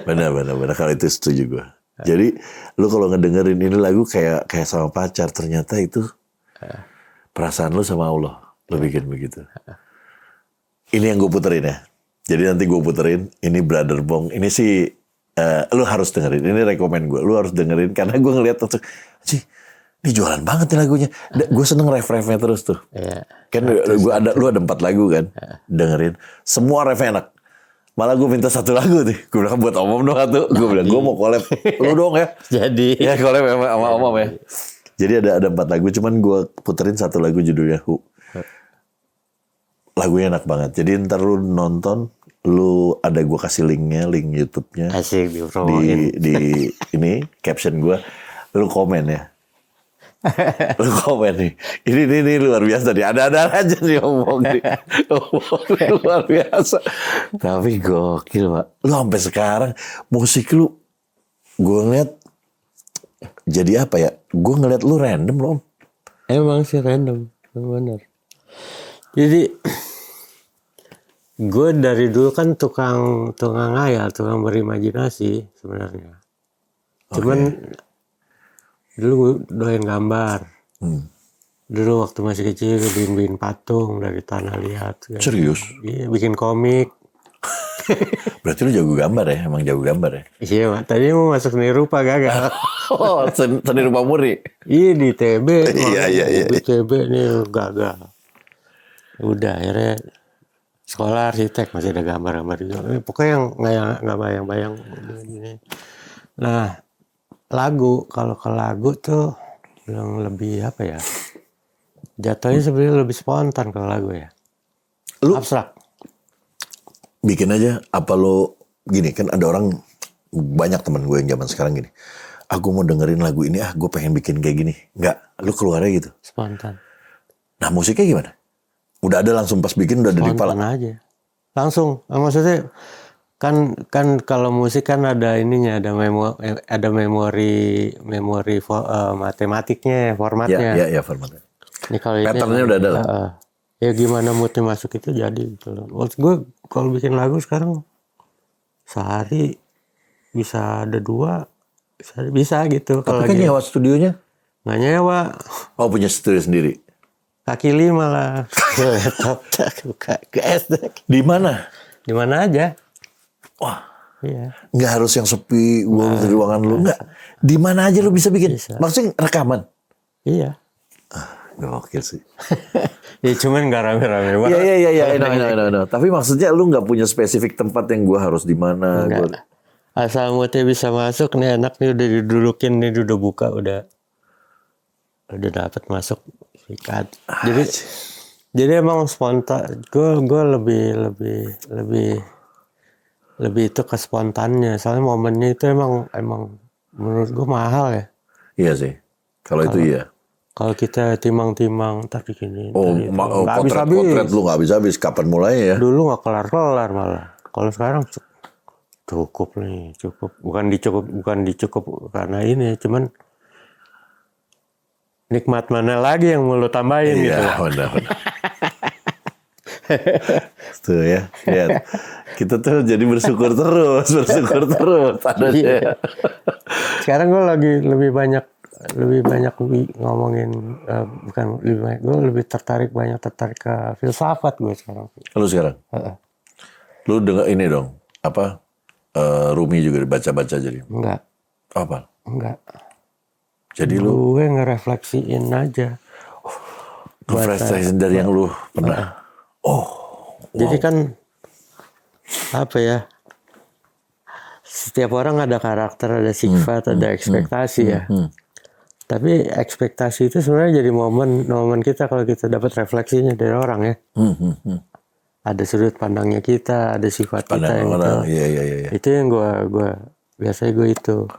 Benar. Kalau itu setuju gue. Jadi lu kalau ngedengerin ini lagu kayak sama pacar, ternyata itu perasaan lu sama Allah. Lu bikin begitu. Ini yang gue puterin ya. Jadi nanti gue puterin. Ini Brother Bong. Ini sih lu harus dengerin. Ini rekomen gue. Lu harus dengerin karena gue ngeliat tuh, sih ini jualan banget nih lagunya. Gue seneng ref-refnya terus tuh. Iya. Kan lu ada 4 lagu kan. Dengerin. Semua refnya enak. Malah gue minta 1 lagu nih. Gue bilang buat Omom dong satu. Gue bilang gue mau collab. Lu dong ya. Jadi. Ya collab sama Omom ya. Jadi ada 4 lagu. Cuman gue puterin 1 lagu judulnya Who. Lagunya enak banget. Jadi ntar lu nonton, lu ada gue kasih linknya, link YouTube-nya. Asik dipromoin. Di ini caption gue, lu komen ya. Lu komen nih. Ini luar biasa nih. Ada aja nih ngomong nih. Luar biasa. Tapi gokil Pak. Lu sampai sekarang musik lu, gue ngeliat jadi apa ya? Gue ngeliat lu random loh. Emang sih random, benar. Jadi gue dari dulu kan tukang ngayal, tukang berimajinasi sebenarnya. Cuman dulu gue doyan gambar. Dulu waktu masih kecil bikin patung dari tanah liat. Serius? Iya, bikin komik. Berarti lu jago gambar ya? Emang jago gambar ya? Iya, tadi mau masuk seni rupa gagal. Oh, seni rupa muri. Iya di TB. Iya. Di TB nih gagal. Udah akhirnya sekolah arsitek masih ada gambar-gambar juga. Pokoknya yang nggak bayang-bayang. Nah, kalau ke lagu tuh yang lebih apa ya? Jatuhnya sebenarnya lebih spontan kalau lagu ya. Lu abstrak. Bikin aja apa lo gini kan ada orang banyak teman gue yang zaman sekarang gini. Aku mau dengerin lagu ini gue pengen bikin kayak gini. Enggak, lu keluarnya gitu. Spontan. Nah musiknya gimana? Udah ada langsung pas bikin udah ada di kepala. Spontan aja. Langsung. Maksudnya kan kalau musik kan ada ininya, ada memori matematiknya, formatnya. Ya formatnya. Ini kalau patternnya udah ada lah. Ya gimana moodnya masuk itu jadi gitu loh. Maksud gue kalau bikin lagu sekarang sehari bisa ada 2, bisa gitu. Tapi kan nyewa studionya? Nggak nyewa. Oh punya studio sendiri? Kaki 5 lah. Laptop buka ke SD. Di mana? Di mana aja. Wah. Iya. Nggak harus yang sepi, gue di ruangan lu. Nggak. Di mana aja lu bisa bikin. Bisa. Maksudnya rekaman? Iya. Gokil sih. Ya cuman nggak rame-rame banget. Iya. Tapi maksudnya lu nggak punya spesifik tempat yang gue harus di mana. Asal moodnya bisa masuk nih, enak nih udah didulukin nih, udah buka udah. udah dapat masuk sikat. Jadi emang spontan. Gue lebih itu ke spontannya. Soalnya momennya itu emang menurut gue mahal ya. Iya sih. Kalau itu iya. Kalau kita timang-timang ntar begini. Nggak Potret lu nggak habis-habis. Kapan mulainya ya? Dulu nggak kelar-kelar malah. Kalau sekarang cukup nih, cukup. Bukan dicukup karena ini, cuman nikmat mana lagi yang mau lu tambahin gitu. Iya, benar. Tuh ya, lihat. Kita tuh jadi bersyukur terus. Iya. Sekarang gue lagi lebih banyak ngomongin, bukan lebih banyak, gue lebih tertarik ke filsafat gue sekarang. Lu sekarang? Lu dengar ini dong, apa? Rumi juga dibaca-baca jadi? Enggak. Apa? Enggak. Jadi lu? Gue ngerefleksiin aja. Ngerefleksiin dari yang lu pernah? Wow. Jadi kan, apa ya, setiap orang ada karakter, ada sifat, ada ekspektasi ya. Tapi ekspektasi itu sebenarnya jadi momen kita kalau kita dapat refleksinya dari orang ya. Ada sudut pandangnya kita, ada sifat kita yang orang. Iya. Itu yang gue biasanya gue itu.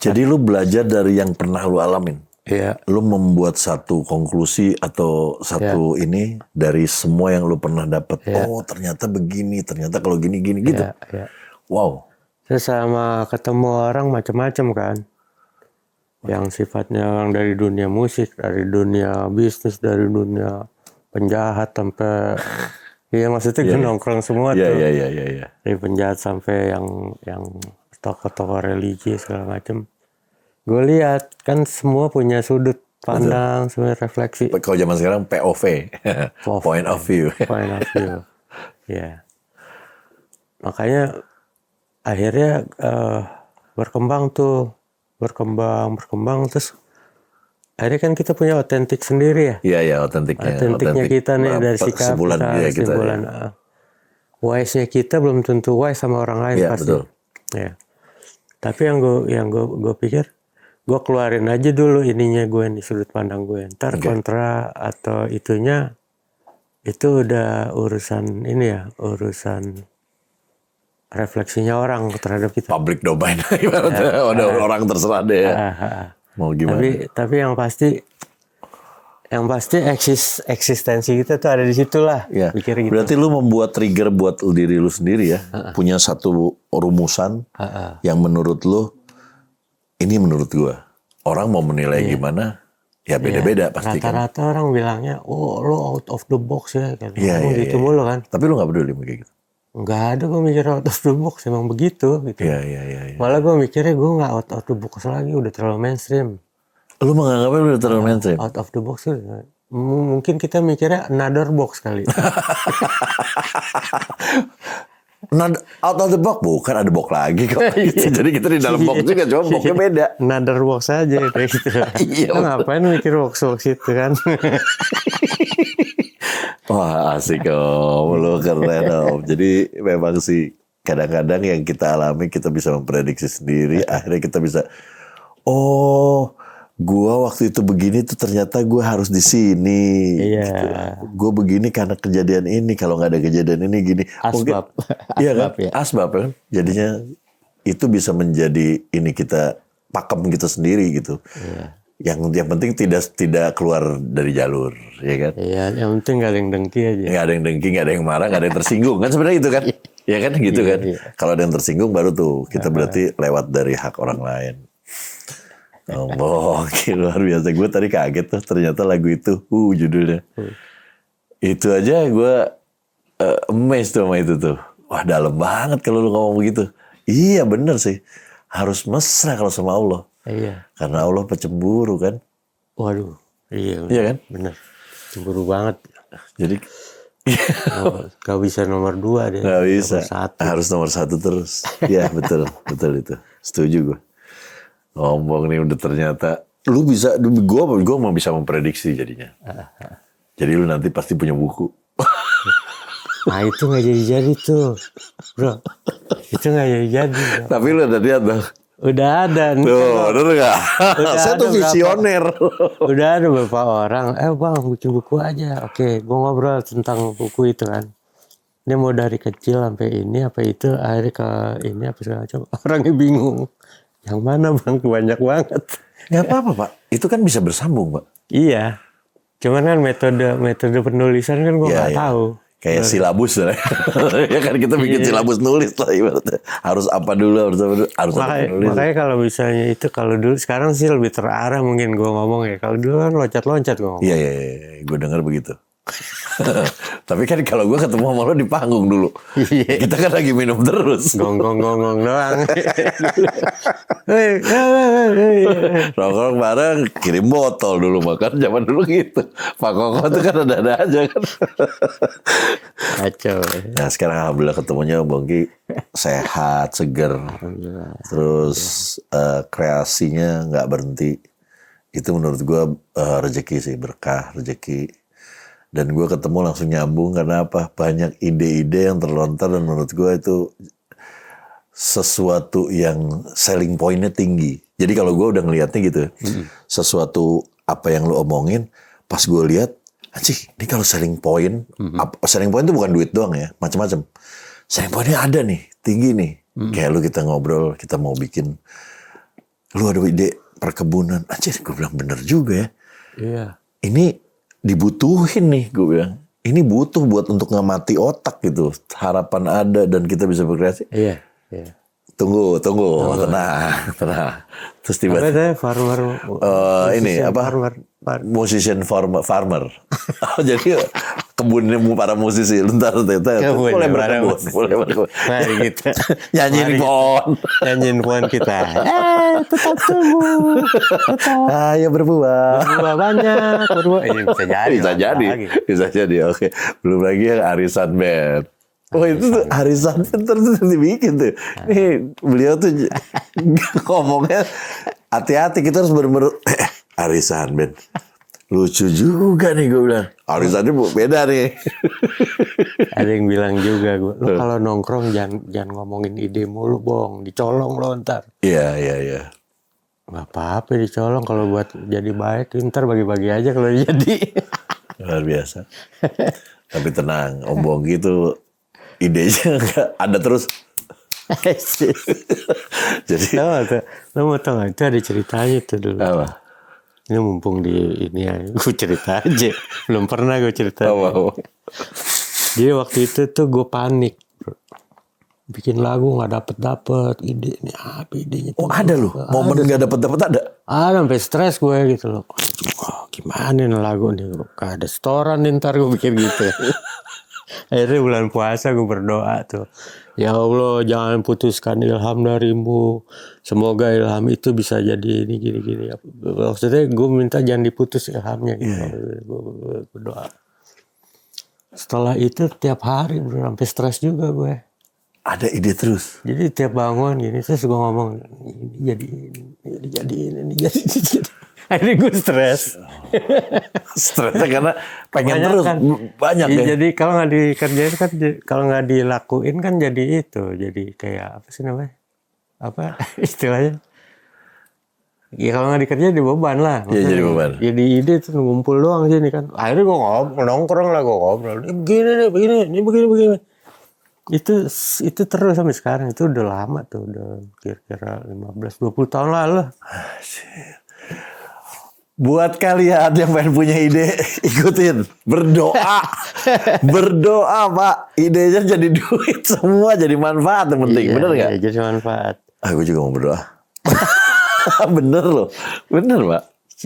Jadi lu belajar dari yang pernah lu alamin. Iya. Lu membuat satu konklusi atau satu ini dari semua yang lu pernah dapat. Oh ternyata begini, ternyata kalau gini gitu. Iya. Wow. Terus sama ketemu orang macam-macam kan. Yang sifatnya orang dari dunia musik, dari dunia bisnis, dari dunia penjahat sampai iya maksudnya nongkrong semua tuh. Iya. Dari penjahat sampai yang tokoh-tokoh religi segala macam. Gue lihat kan semua punya sudut pandang, semua refleksi. Kalau zaman sekarang POV, point of view. Point of view. Ya. Makanya akhirnya berkembang terus akhirnya kan kita punya otentik sendiri ya. Iya, otentiknya kita nih dari sikap kesimpulan kesimpulan. Wise-nya kita belum tentu wise sama orang lain pasti. Betul. Ya. Tapi yang gue pikir gue keluarin aja dulu ininya gue nih, sudut pandang gue. Ntar kontra atau itunya itu udah urusan ini ya, urusan refleksinya orang terhadap kita. Public domain, udah orang terserah deh. Mau gimana? Tapi yang pasti eksistensi kita tuh ada di situ lah. Ya. Pikir gitu. Berarti lu membuat trigger buat diri lu sendiri ya, punya satu rumusan yang menurut lu, ini menurut gua. Orang mau menilai gimana, ya beda-beda pasti kan. Rata-rata orang bilangnya, oh lo out of the box ya. Iya. Gitu mulu kan. Tapi lu gak peduli kayak gitu? Nggak ada gue mikir out of the box, emang begitu gitu. Iya. Malah gue mikirnya gue nggak out of the box lagi, udah terlalu mainstream. Lu menganggapnya udah terlalu mainstream? Out of the box udah. Mungkin kita mikirnya another box kali. Out of the box bukan, ada box lagi kok. Jadi kita di dalam box juga, cuma boxnya beda. Another box aja kayak gitu. Lo ngapain mikir box itu kan? Wah asik om, lu keren om. Jadi memang sih kadang-kadang yang kita alami kita bisa memprediksi sendiri. Akhirnya kita bisa, gua waktu itu begini tuh ternyata gua harus di sini. Iya. Gitu. Gua begini karena kejadian ini. Kalau nggak ada kejadian ini gini. Asbab. Iya kan? Asbab kan. Jadinya itu bisa menjadi ini kita pakem kita sendiri gitu. Iya. Yang penting tidak keluar dari jalur, ya kan? Iya, yang penting nggak ada yang dengki aja. Nggak ada yang dengki, nggak ada yang marah, nggak ada yang tersinggung kan sebenarnya itu kan? Ya kan gitu kan? Iya. Kalau ada yang tersinggung baru tuh kita berarti lewat dari hak orang lain. Luar biasa. Gue tadi kaget tuh ternyata lagu itu, judulnya. Itu aja gue amazed tuh sama itu tuh. Wah dalam banget kalau lu ngomong begitu. Iya bener sih. Harus mesra kalau sama Allah. Iya. Karena Allah pecemburu kan. Waduh. Iya kan? Bener. Cemburu banget. Jadi gak bisa nomor 2 deh. Gak bisa. Nomor 1. Harus nomor 1 terus. Iya betul itu. Setuju gue. Ngomong nih udah ternyata. Lu bisa, gue mau bisa memprediksi jadinya. Jadi lu nanti pasti punya buku. Nah itu gak jadi tuh. Bro. Itu gak jadi. Tapi lu udah lihat dong. Udah ada. Tuh, bener nggak? Udah Saya tuh ada berapa- visioner. Udah ada beberapa orang, bang bikin buku aja. Oke, gue ngobrol tentang buku itu kan. Dia mau dari kecil sampai ini apa itu, akhirnya ke ini apa segala macam. Orangnya bingung. Yang mana bang? Banyak banget. Nggak apa-apa Pak, itu kan bisa bersambung Pak. Iya. Cuman kan metode penulisan kan gue Iya, nggak iya. tahu. Kayak silabus ya. Ya kan kita bikin silabus nulis lah ibaratnya. Harus apa dulu, harus apa dulu, harus apa nulis. Makanya kalau misalnya itu kalau dulu sekarang sih lebih terarah mungkin gue ngomong ya. Kalau dulu kan loncat-loncat gue ngomong. Iya, gue dengar begitu. Tapi kan kalau gue ketemu sama lo di panggung dulu. Iya. Kita kan lagi minum terus. Gonggong doang. Rokok bareng, kirim botol dulu makan zaman dulu gitu. Pak Koko tuh kan ada aja kan. Kacau. Nah sekarang alhamdulillah ketemunya Bongki sehat, seger. Terus kreasinya nggak berhenti. Itu menurut gue rezeki sih, berkah rezeki. Dan gue ketemu langsung nyambung karena apa? Banyak ide-ide yang terlontar dan menurut gue itu sesuatu yang selling point-nya tinggi. Jadi kalau gue udah ngelihatnya gitu, sesuatu apa yang lo omongin, pas gue lihat, anjing, ini kalau selling point, selling point itu bukan duit doang ya, macam-macam. Selling point-nya ada nih, tinggi nih. Kayak lu kita ngobrol, kita mau bikin, lu ada ide perkebunan, anjir, gue bilang bener juga ya. Iya. Ini dibutuhin nih, gue bilang. Ini butuh buat untuk ngamati otak gitu. Harapan ada dan kita bisa berkreasi. Iya. Tunggu, tenang. Terus Apa tiba-tiba itu farmer? ini apa? Musician farmer. Oh, jadi kebunnya para musisi. Bentar, boleh berkebun. Mari kita Nyanyiin pohon. nyanyiin pohon kita. Tetap tumbuh. Ayo berbuah. Berbuah banyak. Ini Bisa jadi. Oke. Belum lagi yang arisan band. Oh itu tuh arisan band terus dibikin tuh. Nih beliau tuh ngomongnya hati-hati, kita harus bener-bener arisan band. Lucu juga nih gue bilang. Arisannya beda nih. Ada yang bilang juga gue, lu kalau nongkrong jangan ngomongin ide mulu, Bong. Dicolong lo ntar. Iya. Gak apa-apa dicolong, kalau buat jadi baik ntar bagi-bagi aja kalau jadi. Luar biasa. Tapi tenang, Om Bongki tuh idenya nggak ada terus. Jadi lo mau tau gak? Itu ada ceritanya tuh dulu. apa? Ini mumpung di ini ya, gue cerita aja. Belum pernah gue cerita. Jadi waktu itu tuh gue panik. Bikin lagu gak dapet ide. Ini apa idenya? Oh ada loh, momen gak dapet ada? Sampai stres gue gitu loh. Oh, gimana nih lagu nih? Gak ada setoran nih ntar gue pikir gitu. Akhirnya bulan puasa gue berdoa tuh. Ya Allah jangan putuskan ilham darimu. Semoga ilham itu bisa jadi ini gini-gini. Maksudnya gue minta jangan diputus ilhamnya gitu. Gue berdoa. Setelah itu tiap hari sampai stres juga gue. Ada ide terus. Jadi tiap bangun gini terus gue ngomong ini jadi ini. Akhirnya gue stres. Stresnya karena pengen Banyak terus kan. banyak ya. Jadi kalau nggak dikerjain kan, kalau nggak dilakuin kan jadi itu, jadi kayak apa sih namanya? Apa istilahnya? Ya kalau nggak dikerjain jadi beban lah. Iya jadi beban. Jadi ide tuh ngumpul doang sini kan. Akhirnya gue nongkrong lah, gue ngobrol. Begini, ini begini. Itu terus sampai sekarang. Itu udah lama tuh, udah kira-kira 15-20 tahun lalu. Buat kalian yang pengen punya ide, ikutin. Berdoa. Berdoa, Pak. Idenya jadi duit semua, jadi manfaat yang penting. Bener nggak? Iya, jadi manfaat. Gue juga mau berdoa. Bener loh. Bener, Pak.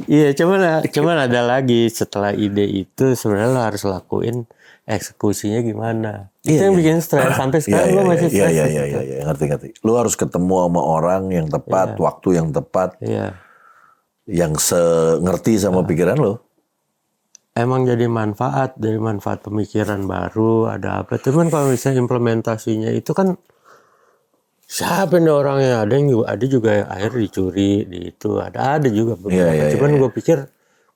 Iya, cuman ada lagi setelah ide itu sebenarnya lo harus lakuin eksekusinya gimana. Itu yang bikin stres. Sampai sekarang lo masih stres. Iya, ngerti. Lu harus ketemu sama orang yang tepat, waktu yang tepat. Iya. Yang ngerti sama pikiran lo. Emang jadi manfaat, dari manfaat pemikiran baru, ada apa. Cuman kalau misalnya implementasinya itu kan siapa nih orangnya, ada juga yang akhir dicuri, di itu ada juga beberapa. Cuman gue pikir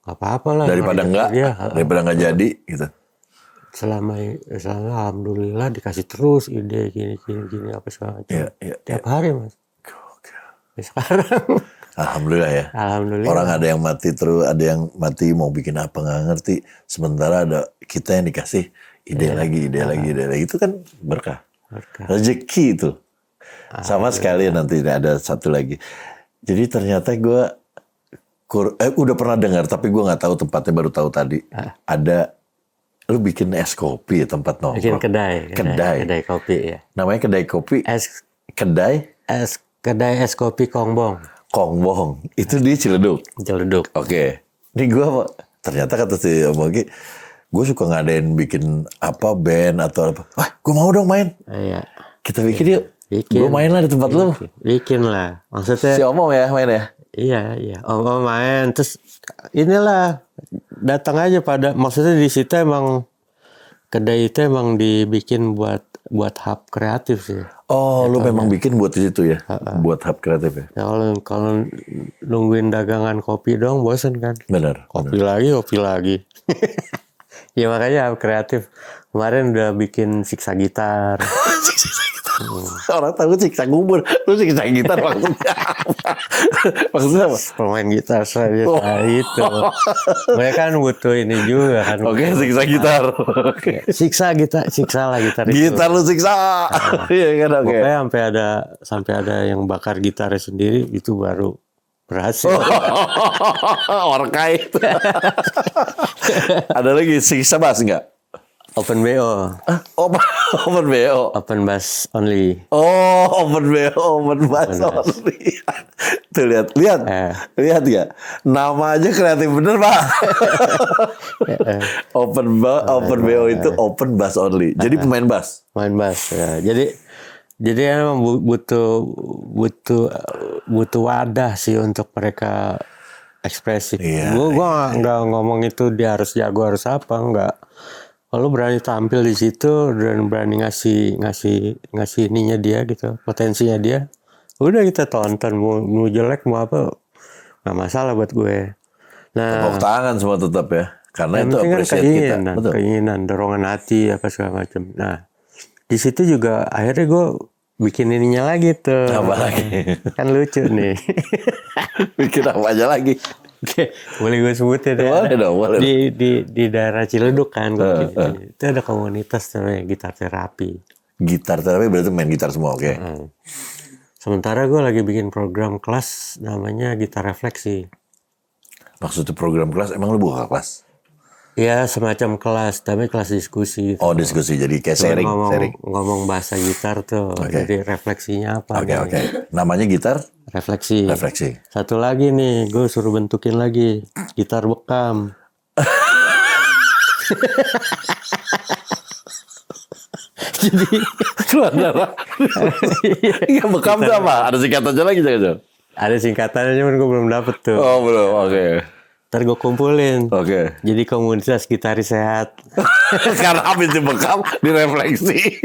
nggak apa-apa lah. Daripada nggak jadi gitu. Selama alhamdulillah dikasih terus ide gini apa segala macam. Tiap hari mas. Sekarang Alhamdulillah ya. alhamdulillah. Orang ada yang mati terus, ada yang mati mau bikin apa nggak ngerti. Sementara ada kita yang dikasih ide lagi. Itu kan berkah. Rezeki itu. Sama sekali nanti ada satu lagi. Jadi ternyata gue udah pernah dengar, tapi gue nggak tahu tempatnya, baru tahu tadi. Ada lu bikin es kopi ya, tempat nongkrong. Bikin kedai kopi ya. Namanya kedai kopi. Kedai es kopi Kongbong. Itu di Ciledug. Oke. Ini gue ternyata kata si Om Ogi, gue suka ngadain bikin apa band atau apa. Wah, gue mau dong main. Iya. Kita bikin yuk. Gue main lah di tempat lu. Bikin lah. Maksudnya. Si Om ya main ya. Iya. Om main. Terus inilah datang aja pada. Maksudnya di situ emang kedai itu emang dibikin buat hub kreatif sih. Oh, lu memang bikin buat di situ ya? Buat hub kreatif ya? Ya kalau nungguin dagangan kopi dong bosen kan? Benar. Kopi lagi. Ya makanya hub kreatif. Kemarin udah bikin siksa gitar. Orang tahu siksa kubur, lu siksa gitar maksudnya apa? Maksudnya apa? Pemain gitar saja itu. Mereka kan butuh ini juga kan. Oke, siksa gitar. Siksa lah gitar itu. Gitar lu siksa. Iya kan, oke. Pokoknya sampai ada yang bakar gitarnya sendiri, itu baru berhasil. Orka itu. Ada lagi siksa bass enggak? Open BO. Open BO. Open bass only. Oh, open bass only. Tuh lihat ya. Nama aja kreatif bener, Pak. Open BO itu open bass only. Jadi pemain bass. Main bass ya. Jadi emang butuh wadah sih untuk mereka ekspresif. Iya, Gua nggak ngomong itu dia harus jago harus apa, enggak. Kalau berani tampil di situ dan berani ngasih ininya dia gitu, potensinya dia, udah kita tonton, mau jelek mau apa nggak masalah buat gue. Nah, tepuk tangan semua tetap ya, karena itu apresiasi kita. Betul. Keinginan, dorongan hati apa segala macam. Nah, di situ juga akhirnya gue bikin ininya lagi tuh. Apa lagi? Kan lucu nih. Bikin apa aja lagi? Oke, boleh gue sebutin ya. Boleh dong, boleh. Di daerah Ciledug kan, itu ada komunitas namanya gitar terapi. Gitar terapi berarti main gitar semua, oke. Sementara gue lagi bikin program kelas namanya gitar refleksi. Maksudnya program kelas, emang lu buka kelas? Ya semacam kelas, tapi kelas diskusi. Gitu. Oh diskusi, jadi kayak sharing. Ngomong bahasa gitar tuh, jadi refleksinya apa? Oke. Namanya gitar? Refleksi. Refleksi. Satu lagi nih, gue suruh bentukin lagi gitar bekam. Jadi keluar darah. Iya bekam tuh apa? Ada singkatannya lagi jangan? Ada singkatannya, cuman gue belum dapet tuh. Oh belum, oke. Ntar gue kumpulin. Oke. Jadi komunitas gitaris sehat. Karena habis dibekam, direfleksi.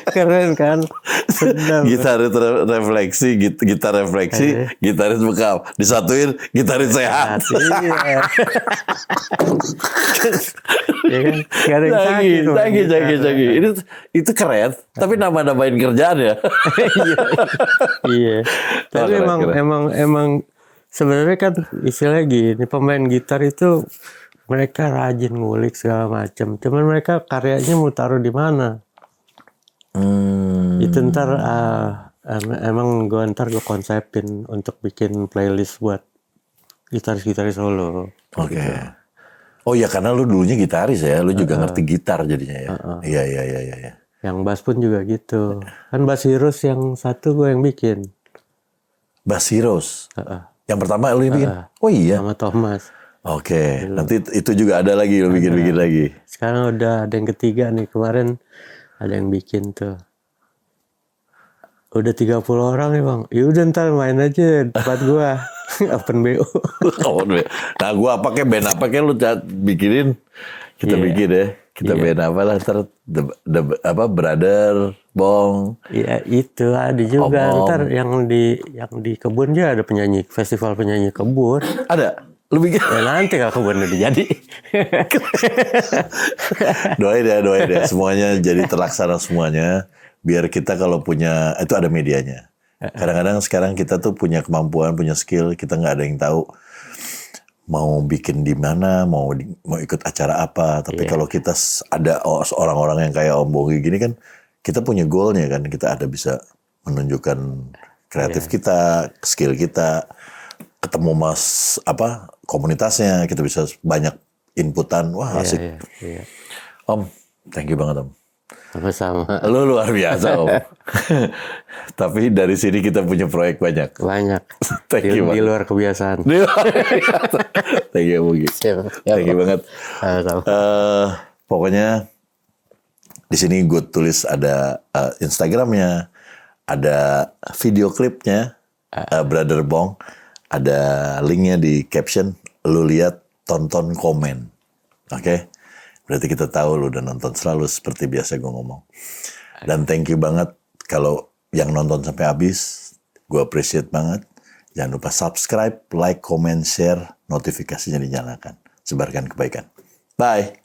Keren kan? Sedap. Gitar refleksi, gitar refleksi, gitaris bekam. Disatuin, gitaris sehat. Iya. Ya kan? Gak ada yang Canggih. Itu keren. Tapi nama-namain kerjaan ya. Iya. Tapi emang sebenarnya kan istilahnya gini, pemain gitar itu mereka rajin ngulik segala macam. Cuman mereka karyanya mau taruh di mana? Itu ntar emang gue konsepin untuk bikin playlist buat gitaris solo. Oke. Oh ya karena lu dulunya gitaris ya, lu juga ngerti gitar jadinya ya. Iya. Yang bass pun juga gitu. Kan Bass Heroes yang satu gue yang bikin. Bass Heroes. Yang pertama lu yang bikin? Oh iya. Sama Thomas. Oke. Nanti itu juga ada lagi, lu bikin lagi. Sekarang udah ada yang ketiga nih. Kemarin ada yang bikin tuh. Udah 30 orang nih bang. Yaudah ntar main aja tempat gua. Open BO. Nah gua pakai band apa kayak lu bikinin. Kita bikin ya. Kita band apa lah ntar. Brother, Bong. Iya itu ada juga. Ntar yang di kebun juga ada penyanyi. Festival penyanyi kebun. Ada? Lu bikin? Ya nanti kalau kebun udah jadi. Doain ya. Semuanya jadi terlaksana semuanya. biar kita kalau punya, itu ada medianya. Kadang-kadang sekarang kita tuh punya kemampuan, punya skill, kita nggak ada yang tahu mau bikin di mana, mau ikut acara apa. Tapi kalau kita ada orang-orang yang kayak Om Bongki gini kan, kita punya goalnya kan, kita ada bisa menunjukkan kreatif kita, skill kita, ketemu komunitasnya, kita bisa banyak inputan, wah asik. Iya. Om, thank you banget Om. Sama-sama. Lu luar biasa Om. Tapi dari sini kita punya proyek banyak. Banyak. Thank you Di banget. luar kebiasaan. Thank you Bongki. Thank you banget. Sama-sama. Pokoknya di sini gue tulis ada Instagramnya, ada video klipnya, Brother Bong, ada linknya di caption. Lu lihat, tonton, komen, oke? Berarti kita tahu lu udah nonton, selalu seperti biasa gue ngomong. Dan thank you banget kalau yang nonton sampai habis, gue appreciate banget. Jangan lupa subscribe, like, comment, share, notifikasinya dinyalakan. Sebarkan kebaikan. Bye.